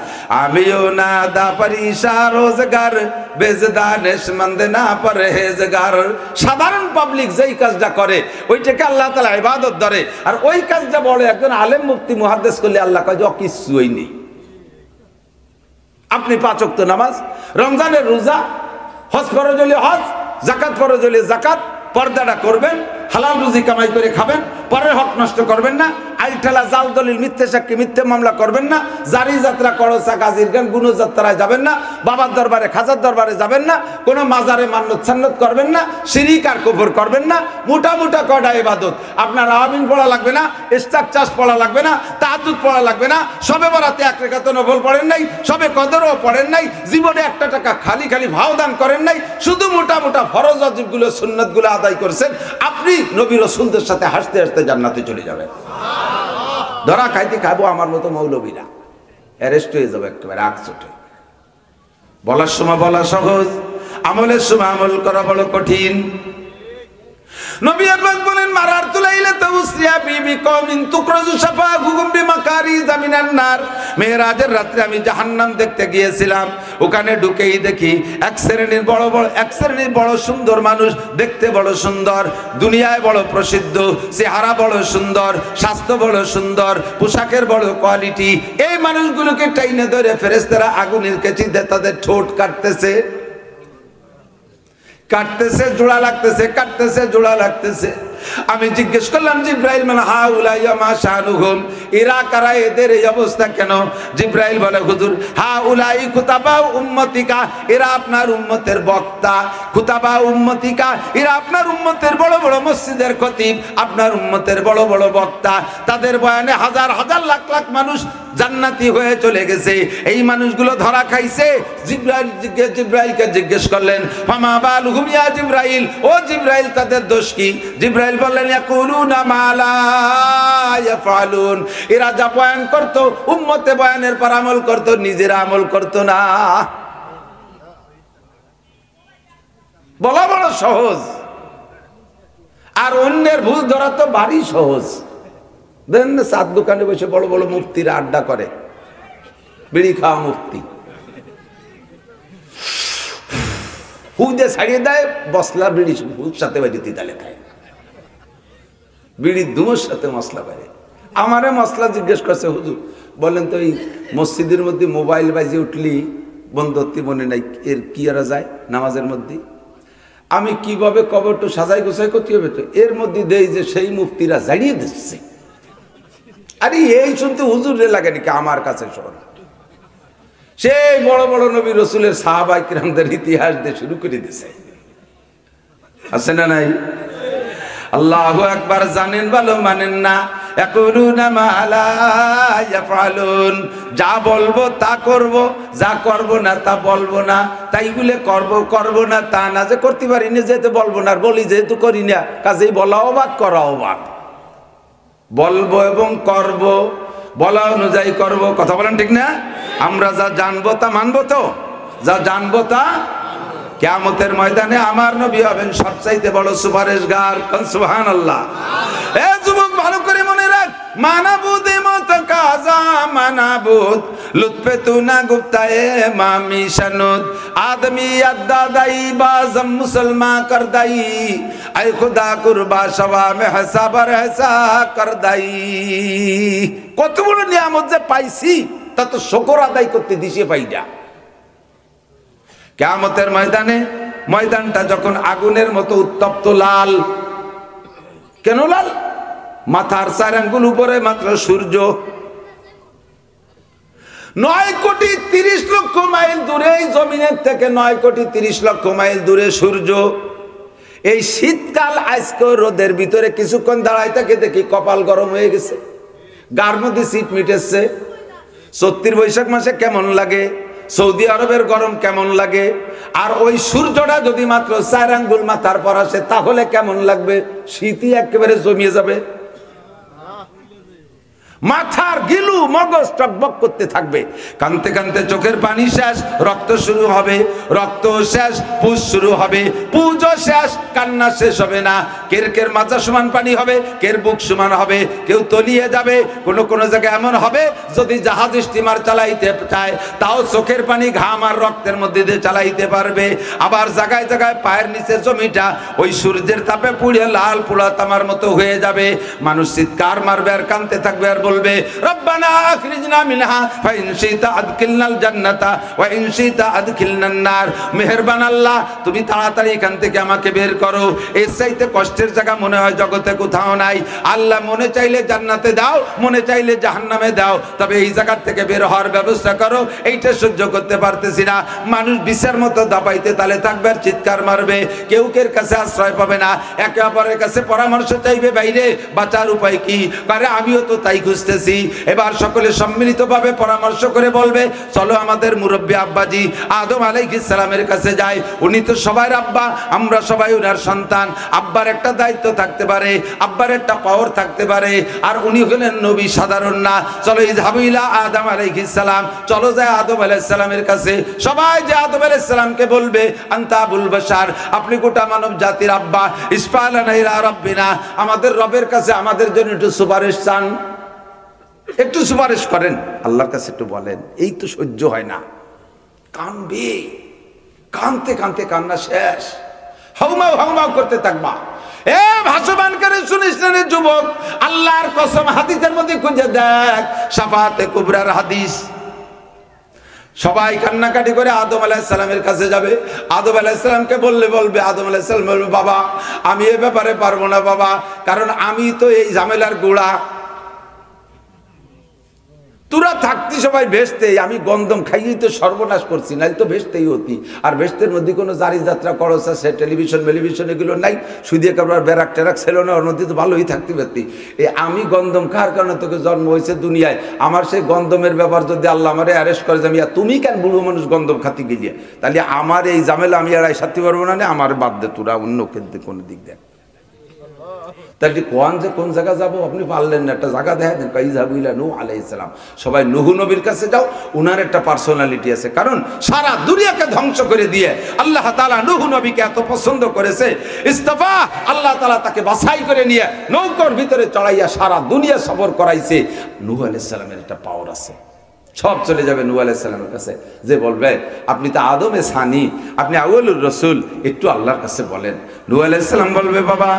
আমিও না দা পারি রোজগার, বেজদানেশ মন্দ না পরহেজগার। সাধারণ পাবলিক যেই কাজটা করে ওইটাকে আল্লাহ তাআলা ইবাদত ধরে, আর ওই কাজটা বলে একজন আলেম মুফতি মুহাদ্দিস করলে আল্লাহ কয় যে কিছুই নেই। আপনি 5 ওয়াক্ত নামাজ, রমজানের রোজা, হজ ফরজ হলে হজ, যাকাত ফরজ হলে যাকাত, পর্দাটা করবেন, হালাল রুজি কামাই করে খাবেন, পরের হক নষ্ট করবেন না, আইঠালা জাল দলিল মিথ্যে সাক্ষী মিথ্যে মামলা করবেন না, জারি যাত্রা করসা গাজীর গান গুনো যাত্রায় যাবেন না, বাবার দরবারে খাজার দরবারে যাবেন না, কোনো মাজারে মান্নত সান্নত করবেন না, শিরিক আর কুফর করবেন না। মোটা মোটা কয়টা ইবাদত, আপনার আমিন পড়া লাগবে না, ইস্তাগফার পড়া লাগবে না, তাহাজ্জুদ পড়া লাগবে না, শবে বরাতে 1 রাকাত নফল পড়েন নাই, শবে কদরও পড়েন নাই, জীবনে 1 টাকা খালি খালি ভাও দান করেন নাই, শুধু মোটা মোটা ফরজ ওয়াজিবগুলো সুন্নাতগুলো আদায় করেছেন। আপনি নবী রাসূলদের সাথে হাসতে হাসতে জান্নাতে চলে যাবেন। ধরা খাইতে খাবো আমার মতো মৌলবীরা, অ্যারেস্ট হয়ে যাবো একেবারে আগ চোটে। বলার সময় বলা সহজ, আমলের সময় আমল করা বড় কঠিন। নবী পাক বলেন মারারতু লাইলাতু উসরিয়া বিবি কওমিন তুকরাজু শাফাহুম বিমাকারিজ মিনান নার। মেরাজের রাতে আমি জাহান্নাম দেখতে গিয়েছিলাম, ওখানে ঢুকেই দেখি এক শ্রেণীর বড় সুন্দর মানুষ, দেখতে বড় সুন্দর, দুনিয়ায় বড় প্রসিদ্ধ, চেহারা বড় সুন্দর, স্বাস্থ্য বড় সুন্দর, পোশাকের বড় কোয়ালিটি। এই মানুষগুলোকে টাইনে ধরে ফেরেশতারা আগুনের কেচিতে তাদের ঠোঁট কাটতেছে, জোড়া লাগতেছে, কাটতেছে, জোড়া লাগতেছে। আমি জিজ্ঞেস করলাম জিব্রাইল মানে হাউলাই মা শানুহুম, এরা কারা, এদের এই অবস্থা কেন? জিব্রাইল বলে হুজুর হাউলাই খুতাবা উম্মতিকা, এরা আপনার উম্মতের বক্তা। খুতাবা উম্মতিকা, এরা আপনার উম্মতের বড় বড় মসজিদের খতিব, আপনার উম্মতের বড় বড় বক্তা। তাদের বয়ানে হাজার হাজার লাখ লাখ মানুষ জান্নাতি হয়ে চলে গেছে। এই মানুষগুলো ধরা খাইছে। জিব্রাইলকে জিজ্ঞেস করলেন ফামা বালুহুম ইয়া জিব্রাইল, ও জিব্রাইল তাদের দোষ কি? জিব্রাইল বললেন ইয়াকুলুনা মা লা ইয়াফআলুন, এরা যা বয়ান করত উম্মতে বয়ানের পর আমল করত, নিজেরা আমল করত না। বলা বড় সহজ, আর অন্যের ভুল ধরা তো ভারী সহজ। দেন না চার দোকানে বসে বড় বড় মুফতিরা আড্ডা করে, বিড়ি খাওয়া মুফতি, হুদে ছাড়িয়ে দেয়, বসলা বিড়ি সাথে বাড়িতে তালে খায়, বিড়ির ধুমোর সাথে মশলা বাইরে। আমারে মশলা জিজ্ঞেস করছে হুজুর বলেন তো এই মসজিদের মধ্যে মোবাইল বাজিয়ে উঠলি বন্ধত্তি মনে নাই, এর কি এরা যায় নামাজের মধ্যে? আমি কিভাবে কবর একটু সাজাই গোছাই করতে হবে, তো এর মধ্যে দেই যে সেই মুফতিরা জানিয়ে দিচ্ছে। আরে এই শুনতে হুজুর রে লাগে নাকি আমার কাছে? শোন, সেই বড় বড় নবী রসুলের সাহাবায়ে কিরামদের ইতিহাস দিয়ে শুরু করে দিছে, আছে না নাই? আল্লাহু আকবার জানেন ভালো মানেন না। ইয়াকুলুনা মা লা ইয়াফআলুন, যা বলবো তা করব, যা করব না তা বলবো না। তাই বলে করব না তা না যে করতে পারি না, যেহেতু বলবো না, আর বলি যেহেতু করি না, কাজেই বলা অবাক করা অবাক। বলবো এবং করব, বলা অনুযায়ী করব। কথা বলেন ঠিক না? আমরা যা জানবো তা মানবো, তো যা জানবো তা। কিয়ামতের ময়দানে আমার নবী হবেন সবচাইতে বড় সুপারিশগার। সুবহানাল্লাহ। এ যুবক ভালো করে মনে রাখ, মানাবুদ মত কাজা মানাবুদ লুৎফে তু না গুপ্তায়ে মামি শানুদ আদমি আদাদাই বাজম মুসলমান করদাই আই খুদা কুরবা শওয়া মে হিসাবার হিসা করদাই। কত বড় নিয়ামত যে পাইছি, তা তো শুকর আদায় করতে দিশে পাই না। কিয়ামতের ময়দানে, ময়দানটা যখন আগুনের মতো উত্তপ্ত লাল, কেন লাল? মাথার 4 আঙ্গুল উপরে মাত্র সূর্য, 9,30,00,000 মাইল দূরে, এই জমিনের থেকে 9,30,00,000 মাইল দূরে সূর্য। এই শীতকাল আজকে রোদের ভিতরে কিছুক্ষণ দাঁড়ায় থাকে, দেখি কপাল গরম হয়ে গেছে, গার মধ্যে শীত মিটেছে। 34 বৈশাখ মাসে কেমন লাগে, সৌদি আরবের গরম কেমন লাগে, আর ওই সূর্যটা যদি মাত্র 4 আঙ্গুল মাথার পর আসে তাহলে কেমন লাগবে? শীতই একেবারে জমিয়ে যাবে, মাথার গিলু মগজ টকবক করতে থাকবে। কানতে কানতে চোখের পানি শেষ, রক্ত শুরু হবে, রক্ত শেষ, পুজ শুরু হবে, পুজও শেষ, কান্না শেষ হবে না। কের কের মাথা সমান পানি হবে, কের বুক সমান হবে, কেউ তলিয়ে যাবে। কোনো কোনো জায়গায় এমন হবে যদি জাহাজ স্টিমার চালাইতে চায় তাও চোখের পানি ঘাম আর রক্তের মধ্যে দিয়ে চালাইতে পারবে। আবার জায়গায় জায়গায় পায়ের নিচে জমিটা ওই সূর্যের তাপে পুড়ে লাল পোড়া তামার মতো হয়ে যাবে। মানুষ চিৎকার মারবে আর কাঁদতে থাকবে আর বলবে রব্বানা আখরিজনা মিনহা ফাইন শিতা আদখিলনাল জান্নাতা ওয়া ইন শিতা আদখিলনান নার। মেহেরবান আল্লাহ, তুমি তাড়াতাড়ি এখান থেকে আমাকে বের করো। এর চাইতে কষ্টের জায়গা মনে হয় জগতে কোথাও নাই। আল্লাহ মনে চাইলে জান্নাতে দাও, মনে চাইলে জাহান্নামে দাও, তবে এই জায়গা থেকে বের হওয়ার ব্যবস্থা করো। এইটা সহ্য করতে পারতেছি না। মানুষ বিষের মতো দাপাইতে তালে থাকবে আর চিৎকার মারবে, কেউ কের কাছে আশ্রয় পাবে না, একে অপরের কাছে পরামর্শ চাইবে, বাইরে বাঁচার উপায় কি? আরে আমিও তো তাই খুঁজতেছি। এবার সকলে সম্মিলিতভাবে পরামর্শ করে বলবে চলো আমাদের মুরব্বী আব্বাজি আদম আলাইহিস সালামের কাছে যাই। উনি তো সবার আব্বা, আমরা সবাই ওনার সন্তান। আব্বার একটা দায়িত্ব থাকতে পারে, আব্বার একটা পাওয়ার থাকতে পারে, আর উনি হলেন নবী, সাধারণ না। চলো ইযহাবু ইলা আদম আলাইহিস সালাম, চলো যায় আদম আলাইহিস সালামের কাছে। সবাই যে আদম আলাইহিস সালামকে বলবে আনতা আবুল বাশার, আপনি গোটা মানব জাতির আব্বা, ইসফালানা ইলা রাব্বিনা, আমাদের রবের কাছে আমাদের জন্য একটু সুপারিশ চান, একটু সুপারিশ করেন, আল্লাহর কাছে একটু বলেন। এই তো সহ্য হয় না, কানবে, কানতে কানতে কান্না শেষ, হাউমাউ হাউমাউ করতে থাকবা। এ ভাসমান করে শুনিস না রে যুবক, আল্লাহর কসম হাদিসের মধ্যে খুঁজে দেখ, শাফাতে কুবরার হাদিস। সবাই কান্নাকাটি করে আদম আলাইহিস সালামের কাছে যাবে। আদম আলাইহিস সালামকে বলবে, আদম আলাইহিস সালাম বলবে বাবা আমি এ ব্যাপারে পারবো না বাবা, কারণ আমি তো এই ঝামেলার গোড়া। তোরা থাকতি সবাই ভেস্তে, আমি গন্ধম খাইয়েই তো সর্বনাশ করছি, নাই তো ভেস্তেই হতি। আর ভেস্তের মধ্যে কোনো জারি যাত্রা খরচ আছে, টেলিভিশন এগুলো নাই, শুধু কারবার ব্যারাক টেরাক ছিল না, ওর মধ্যে তো ভালোই থাকতে পারতি। আমি গন্ধম খাওয়ার কারণে তোকে জন্ম হয়েছে দুনিয়ায়, আমার সেই গন্ধমের ব্যাপার যদি আল্লাহ আমারে অ্যারেস্ট করে যাবি, তুমি কেন বুড়ো মানুষ গন্ধম খাতি গেলিয়ে, তাহলে আমার এই ঝামেলা আমি এড়াই সাথে পারবো না, আমার বাদ দে, তোরা অন্য কোনো দিক দেখ। তাহলে কোন জায়গা যাবো, আপনি পারলেন না, একটা জায়গা দেখা দেন, ইযহাবু ইলা নূহ আলাইহিস সালাম, সবাই নূহ নবীর কাছে যাও। উনার একটা পার্সোনালিটি আছে, কারণ সারা দুনিয়াকে ধ্বংস করে দিয়ে আল্লাহ তাআলা নূহ নবীকে এত পছন্দ করেছে, ইস্তাফা, আল্লাহ তাআলা তাকে বাছাই করে নিয়ে নৌকার ভিতরে চড়াইয়া সারা দুনিয়া সফর করাইছে। নূহ আলাইহিস সালামের একটা পাওয়ার আছে, সব চলে যাবে নূহ আলাইহিস সালামের কাছে, যে বলবে আপনি তো আদমে সানি, আপনি আউয়ালুর রাসূল, একটু আল্লাহর কাছে বলেন। নূহ আলাইহিস সালাম বলবে বাবা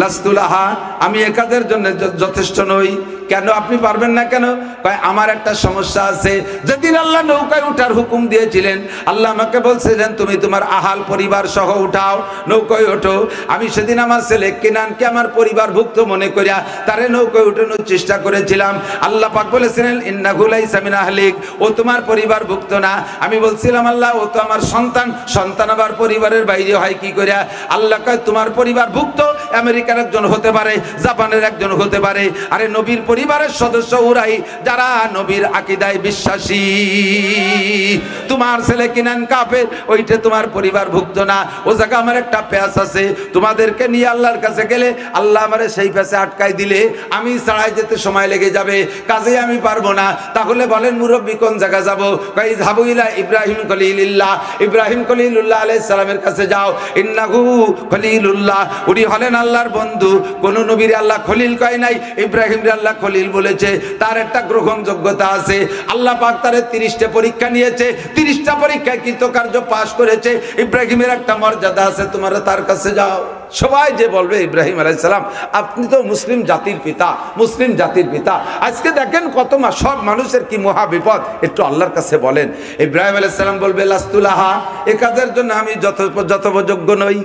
লাস্তুলাহা, আমি এ কাজের জন্য যথেষ্ট নই। কেন আপনি পারবেন না কেন? কয় আমার একটা সমস্যা আছে। যেদিন আল্লাহ নৌকায় উঠার হুকুম দিয়েছিলেন, আল্লাহ আমাকে বলছিলেন তুমি তোমার আহাল পরিবার সহ উঠাও, নৌকায় ওঠো। আমি সেদিন আমার ছেলে কেনানকে আমার পরিবারভুক্ত মনে করিয়া তারে নৌকায় উঠানোর চেষ্টা করেছিলাম। আল্লাহ পাক বলেছিলেন ইন্নাহু লাইসা মিন আহলিক, ও তোমার পরিবারভুক্ত না। আমি বলছিলাম আল্লাহ ও তো আমার সন্তান আবার পরিবারের বাইরে হয় কি করিয়া? আল্লাহ কয় তোমার পরিবারভুক্ত আমেরিকার একজন হতে পারে, জাপানের একজন হতে পারে। আরে নবীর পরিবারের সদস্য ওরাই যারা নবীর আকীদায় বিশ্বাসী। তোমার ছেলে কিনান কাফের, ওইটা তোমার পরিবারভুক্ত না। ও জায়গা আমার একটা প্যাচ আছে, তোমাদেরকে নিয়ে আল্লাহর কাছে গেলে আল্লাহ আমারে সেই প্যাচে আটকাই দিলে আমি ছাড়াই যেতে সময় লেগে যাবে, কাজে আমি পারবো না। তাহলে বলেন মুরব্বী কোন জায়গা যাবো? কই যাবো ইলা ইব্রাহিম খলিলুল্লাহ, ইব্রাহিম খলিলুল্লাহ আলাইহিস সালামের কাছে যাও। ইন্নাহু খলিলুল্লাহ, উনি হলেন আল্লাহর বন্ধু। কোন নবীর আল্লাহ খলিল কয় নাই, ইব্রাহিম রে আল্লাহ খলিল বলেছে। তার একটা গ্রহণযোগ্যতা আছে। আল্লাহ পাক তারে 30টা পরীক্ষা নিয়েছে, 30টা পরীক্ষায় কৃতকার্য পাশ করেছে। ইব্রাহিমের একটা মর্যাদা আছে, তোমরা তার কাছে যাও। সবাই যে বলবে ইব্রাহিম আলাইহিস সালাম আপনি তো মুসলিম জাতির পিতা, মুসলিম জাতির পিতা। আজকে দেখেন কত সব মানুষের কি মহা বিপদ, একটু আল্লাহর কাছে বলেন। ইব্রাহিম আলাইহিস সালাম বলবে লাস্তুলাহা, এ কাজের জন্য আমি যথোপযোগ্য নই।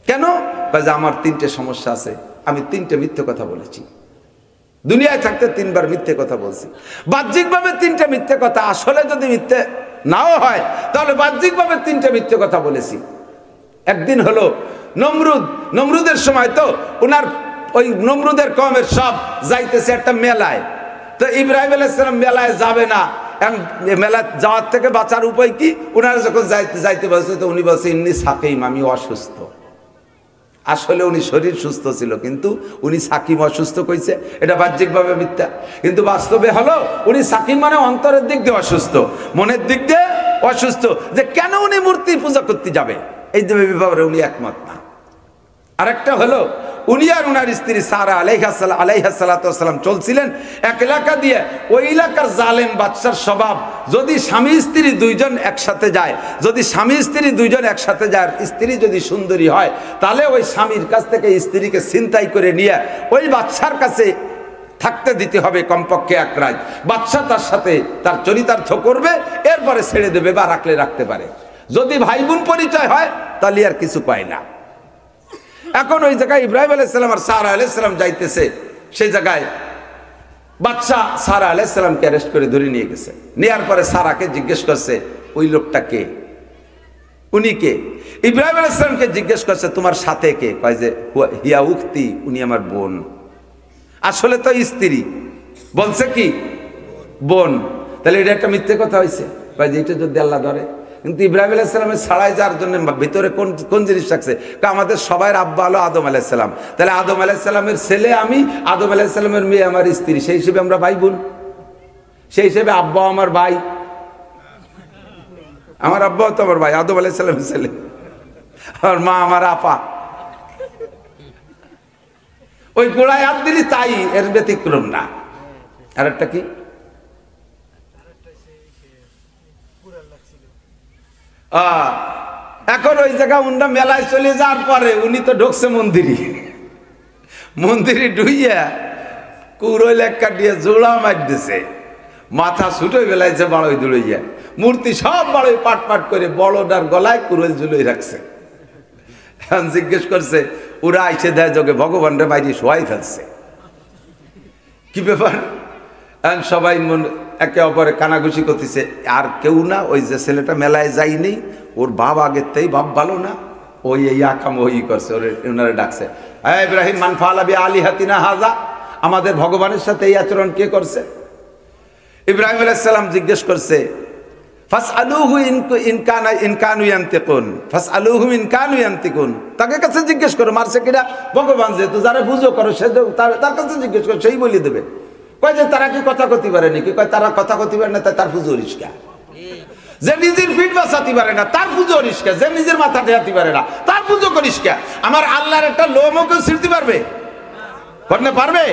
কেন? কাজে আমার 3টে সমস্যা আছে, আমি 3টে মিথ্যে কথা বলেছি, দুনিয়ায় থাকতে 3বার মিথ্যে কথা বলছি। বাহ্যিকভাবে 3টে মিথ্যে কথা, আসলে যদি মিথ্যে নাও হয় তাহলে বাহ্যিকভাবে 3টে মিথ্যে কথা বলেছি। একদিন হলো নমরুদের সময়, তো ওনার ওই নমরুদের কওমের সব যাইতেছে একটা মেলায়। তো ইব্রাহিম আলাইহিস সালাম মেলায় যাবে না, মেলায় যাওয়ার থেকে বাঁচার উপায় কি? ওনারা যখন যাইতে বলছে তো উনি বলছে ইন্নী সাকিম, আমি অসুস্থ। আসলে উনি শরীর সুস্থ ছিল, কিন্তু উনি সাকিম অসুস্থ কইছে, এটা বাহ্যিকভাবে মিথ্যা। কিন্তু বাস্তবে হলো উনি সাকিম মানে অন্তরের দিক দিয়ে অসুস্থ, মনের দিক দিয়ে অসুস্থ। যে কেন উনি মূর্তি পূজা করতে যাবে, এই ব্যাপারে উনি একমত না। আরেকটা হলো উনি আর উনার স্ত্রী সারা আলাইহিস সালাতু ওয়াস সালাম চলছিলেন এক এলাকা দিয়ে। ওই এলাকার জালেম বাদশার স্বভাব, যদি স্বামী স্ত্রী দুইজন একসাথে যায়, যদি স্বামী স্ত্রী দুইজন একসাথে যায়, স্ত্রী যদি সুন্দরী হয়, তাহলে ওই স্বামীর কাছ থেকে স্ত্রীকে ছিনতাই করে নিয়ে ওই বাদশার কাছে থাকতে দিতে হবে কমপক্ষে 1 রাত। বাদশা তার সাথে তার চরিতার্থ করবে, এরপরে ছেড়ে দেবে বা রাখতে পারে। যদি ভাই বোন পরিচয় হয় তাহলে আর কিছু পায় না। এখন ওই জায়গায় ইব্রাহিম আলাইহিস সালাম আর সারা আলাইহিস সালাম যাইতেছে, সেই জায়গায় বাদশা সারা আলাইহিস সালামকে অ্যারেস্ট করে ধরে নিয়ে গেছে। নেয়ার পরে সারাকে জিজ্ঞেস করছে ওই লোকটা কে, উনি কে? ইব্রাহিম আলাইহিস সালামকে জিজ্ঞেস করছে তোমার সাথে কে? কয় যে হিয়া উখতি, উনি আমার বোন। আসলে তো স্ত্রী, বলছে কি বোন, তাহলে এটা একটা মিথ্যে কথা হয়েছে, এটা যদি আল্লাহ ধরে। কিন্তু ইব্রাহিম আলাইহিস সালামের ছাড়াই যার জন্য ভিতরে কোন জিনিস রাখছে, আমাদের সবার আব্বা হলো আদম আলাইহিস সালাম, তাহলে আদম আলাইহিস সালামের ছেলে আমি, আদম আলাইহিস সালামের মেয়ে আমার স্ত্রী, সেই হিসেবে আমরা ভাই বোন, সেই হিসেবে আব্বা আমার ভাই, আমার আব্বাও তো আমার ভাই, আদম আলাইহিস সালামের ছেলে, আর মা আমার আপা। ওই গোড়ায় হাত দিলি তাই, এর ব্যতিক্রম না। আর একটা কি, এখন ওই জায়গা উন্ডা মেলায় চলে যাওয়ার পরে উনি তো ঢুকছে মন্দিরে ঢুইয়া কুড়োই লেখা দিয়ে জোড়া মার দিছে, মাথা ছুটে বেলাইছে বাড়ই দুড়ইয়া, মূর্তি সব বাড়ই পাট পাট করে বড়টার গলায় কুড়োই ঝুলোই রাখছে। এখন জিজ্ঞেস করছে, ওরা আইসে দেয় যোগে ভগবানরে বাইরে শোয়াই ফেলছে, কি ব্যাপার? এখন সবাই একে অপরে কানাঘুষি করতেছে, আর কেউ না, ওই যে ছেলেটা মেলায় যায়নি, ওর বাপ আগের তেই বাপ ভালো না, ওই এই আকাম ওই করছে, ওনারে ডাকছে, হ্যাঁ ইব্রাহিম মান ফাআলা বি আলিহাতিনা হাযা, আমাদের ভগবানের সাথে এই আচরণ কে করছে? ইব্রাহিম আলাইহিস সালাম জিজ্ঞেস করছে, ফাসআলুহু ইন কানু ইয়ানতিকুন, ফাসআলুহু ইন কানু ইয়ানতিকুন, তাকে কাছে জিজ্ঞেস করো, মারছে কিনা ভগবান, যেহেতু যারা বুঝো করো সে তার কাছে জিজ্ঞেস করো, সেই বলে দেবে। কয় যে তারা কি কথা কতি পারে নাকি? কয় তারা কথা কতি পারে না, তার পুজো রিস্কা। যে নিজের পিঠ বাঁচাতে পারে না তার পুজো রিস্কা, যে নিজের মাথা ঠেয়াতে পারে না তার পুজো করিস্কা। আমার আল্লাহর একটা লোমও কেউ ছিঁড়তে পারবে? পারবে?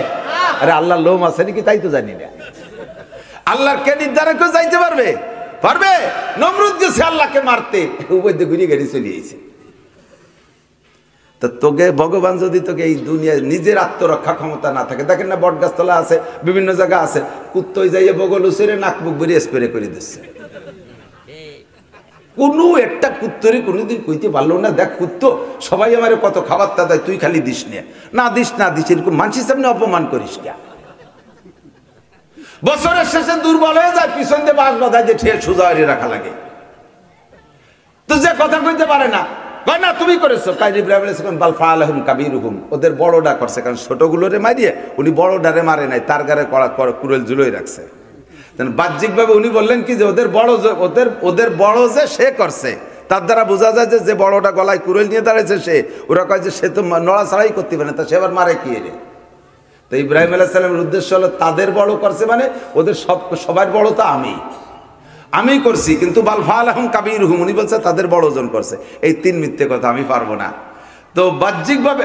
আরে আল্লাহর লোম আছে নাকি তাই তো জানি না। আল্লাহর কে নির্ধারণ কেউ যাইতে পারবে? পারবে? নমরুদ গেছে আল্লাহকে মারতে, উপর দিয়ে ঘুরিয়ে গাড়ি চলে গেছে। তো তোকে ভগবান যদি তোকে এই দুনিয়ায় নিজের আত্মরক্ষা ক্ষমতা না থাকে, দেখেন না বট গাছতলা আছে, বিভিন্ন জায়গা আছে, কুত্তই যাইয়ে বগল উচেরে নাক মুখ বেরিয়ে স্প্রে করে দিচ্ছে। কোনো একটা কুত্তরই কোনোদিন কইতে পারলো না, দেখ কুত্তো সবাই আমার কত খাবার তা দেয়, তুই খালি দিস না দিস এরকম মানুষের সামনে অপমান করিস কে? বছরের শেষে দুর্বল হয়ে যায়, পিছন দিয়ে বাঁশ বাঁধা যে ঠেয়ে সোজা রাখা লাগে। তো যে কথা কইতে পারে না, কয় না তুমি করেছো, কাই ইব্রাহিম আলাইহিস সালাম বাল ফাআলাহুম কাবীরুহুম, ওদের বড়টা করছে, কারণ ছোটগুলোরে মারিয়ে উনি বড়টারে মারে নাই, তার গারে কুড়াল ঝুলোই রাখছে। বাহ্যিকভাবে উনি বললেন কি যে ওদের বড় যে সে করছে, তার দ্বারা বোঝা যায় যে বড়টা গলায় কুড়াল নিয়ে দাঁড়াইছে সে। ওরা কয় যে সে তো নড়াছাড়াই করতে পারে না, তা সে আবার মারে কি রে? তো ইব্রাহিম আলাইহিস সালামের উদ্দেশ্য হলো তাদের বড় করছে, মানে ওদের সবার বড় তো আমি করছি, কিন্তু বাল ফাআলাহুম কাবীরুহুম, উনি বলছে তাদের বড় জন করছে। এই তিন মিথ্যে কথা আমি পারবো না। তো বাহ্যিকভাবে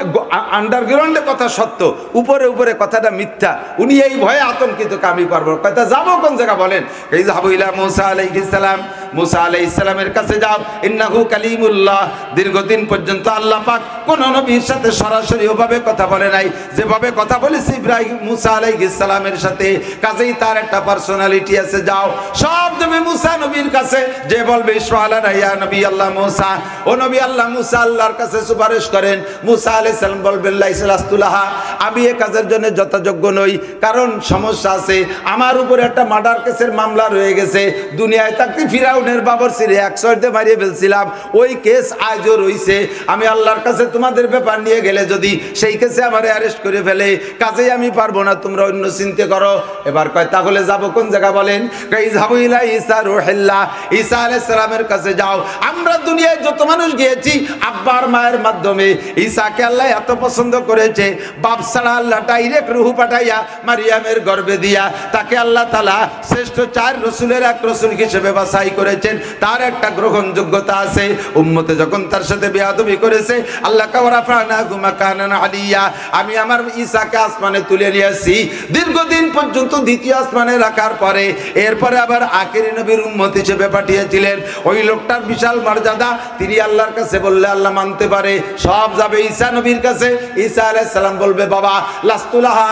আন্ডারগ্রাউন্ডে কথা সত্য, উপরে উপরে কথাটা মিথ্যা। উনি এই ভয়ে আতঙ্কিত, আমি পারবো না। কথা যাবো কোন জায়গা বলেন? এই যাবো ইলা মুসা আলাইহিস সালাম, মুসা আলাইহিস সালামের কাছে যাও। ইন্নাহু কালিমুল্লাহ, দীর্ঘদিন পর্যন্ত আল্লাহ পাক কোন নবীর সাথে সরাসরি ওভাবে কথা বলে নাই যেভাবে কথা বলেছে ইব্রাহিম মুসা আলাইহিস সালামের সাথে। কাজেই তার একটা পার্সোনালিটি আছে। যাও সব দেবে মুসা নবীর কাছে, যে বলবে ইসমাইলা ইয়া নবী আল্লাহ মুসা, ও নবী আল্লাহ মুসা আল্লাহর কাছে সুপারিশ করেন। মুসা আলাইহিস সালাম বলবেন লাইসালাস্তুলাহা, আমি এই কাজের জন্য যথাযোগ্য নই, কারণ সমস্যা আছে, আমার উপরে একটা মার্ডার কেসের মামলা রয়ে গেছে। দুনিয়ায় থাকতে ফিরাউনের বাবরসিরে 100 মারিয়ে ফেলছিলাম, ওই কেস আজও রইছে। আমি আল্লাহর কাছে তোমাদের ব্যাপার নিয়ে গেলে যদি সেই কেসে আমারে অ্যারেস্ট করে ফেলে, কাজেই আমি পারবো না, তোমরা অন্য চিন্তা করো। এবার কয় তাহলে যাবো কোন জায়গা বলেন? কই যাবো ইলা ঈসা রূহুল্লাহ, ঈসা আলাইহিস সালামের কাছে যাও। আমরা দুনিয়ায় যত মানুষ গিয়েছি আব্বার মায়ের মাধ্যমে, ঈসাকে আল্লাহ এত পছন্দ করেছে, বাপ ছাড়া আল্লাহ ডাইরেক্ট রূহ পাঠাইয়া মারিয়ামের গর্ভে দিয়া তাকে আল্লাহ তাআলা শ্রেষ্ঠ 4 রাসূলের এক রাসূল হিসেবে বাছাই করেছেন। তার একটা গ্রহণযোগ্যতা আছে। উম্মতে যখন তার সাথে বেয়াদবি করেছে, আল্লাহ কাওয়ারাফানাহু মাকানান আলিয়া, আমি আমার ঈসাকে আসমানে তুলে নিয়ে আসি। দীর্ঘদিন পর্যন্ত দ্বিতীয় আসমানে রাখার পরে এরপরে আবার আখিরি নবীর উম্মত হিসেবে পাঠিয়েছিলেন। ওই লোকটার বিশাল মর্যাদা, তিনি আল্লাহর কাছে বললে আল্লাহ মানতে পারে, সব যাবে ঈসা নবীর কাছে। ঈসা আলাইহিস সালাম বলবে বাবা লাস্তুলাহা,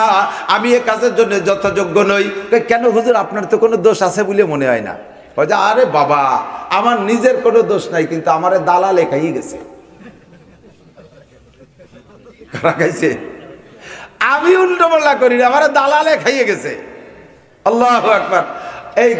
আমি এই কাজের জন্য যথাযোগ্য নই। কেন হুজুর, আপনার তো কোনো দোষ আছে বলে মনে হয় না? আরে বাবা, আমার নিজের কোনো দোষ নাই, কিন্তু আমারে দালালে খাইয়ে গেছে। খাইছে, আমি উল্টো পাল্টা করি না, আমারে দালালে খাইয়ে গেছে। আল্লাহু আকবার। এই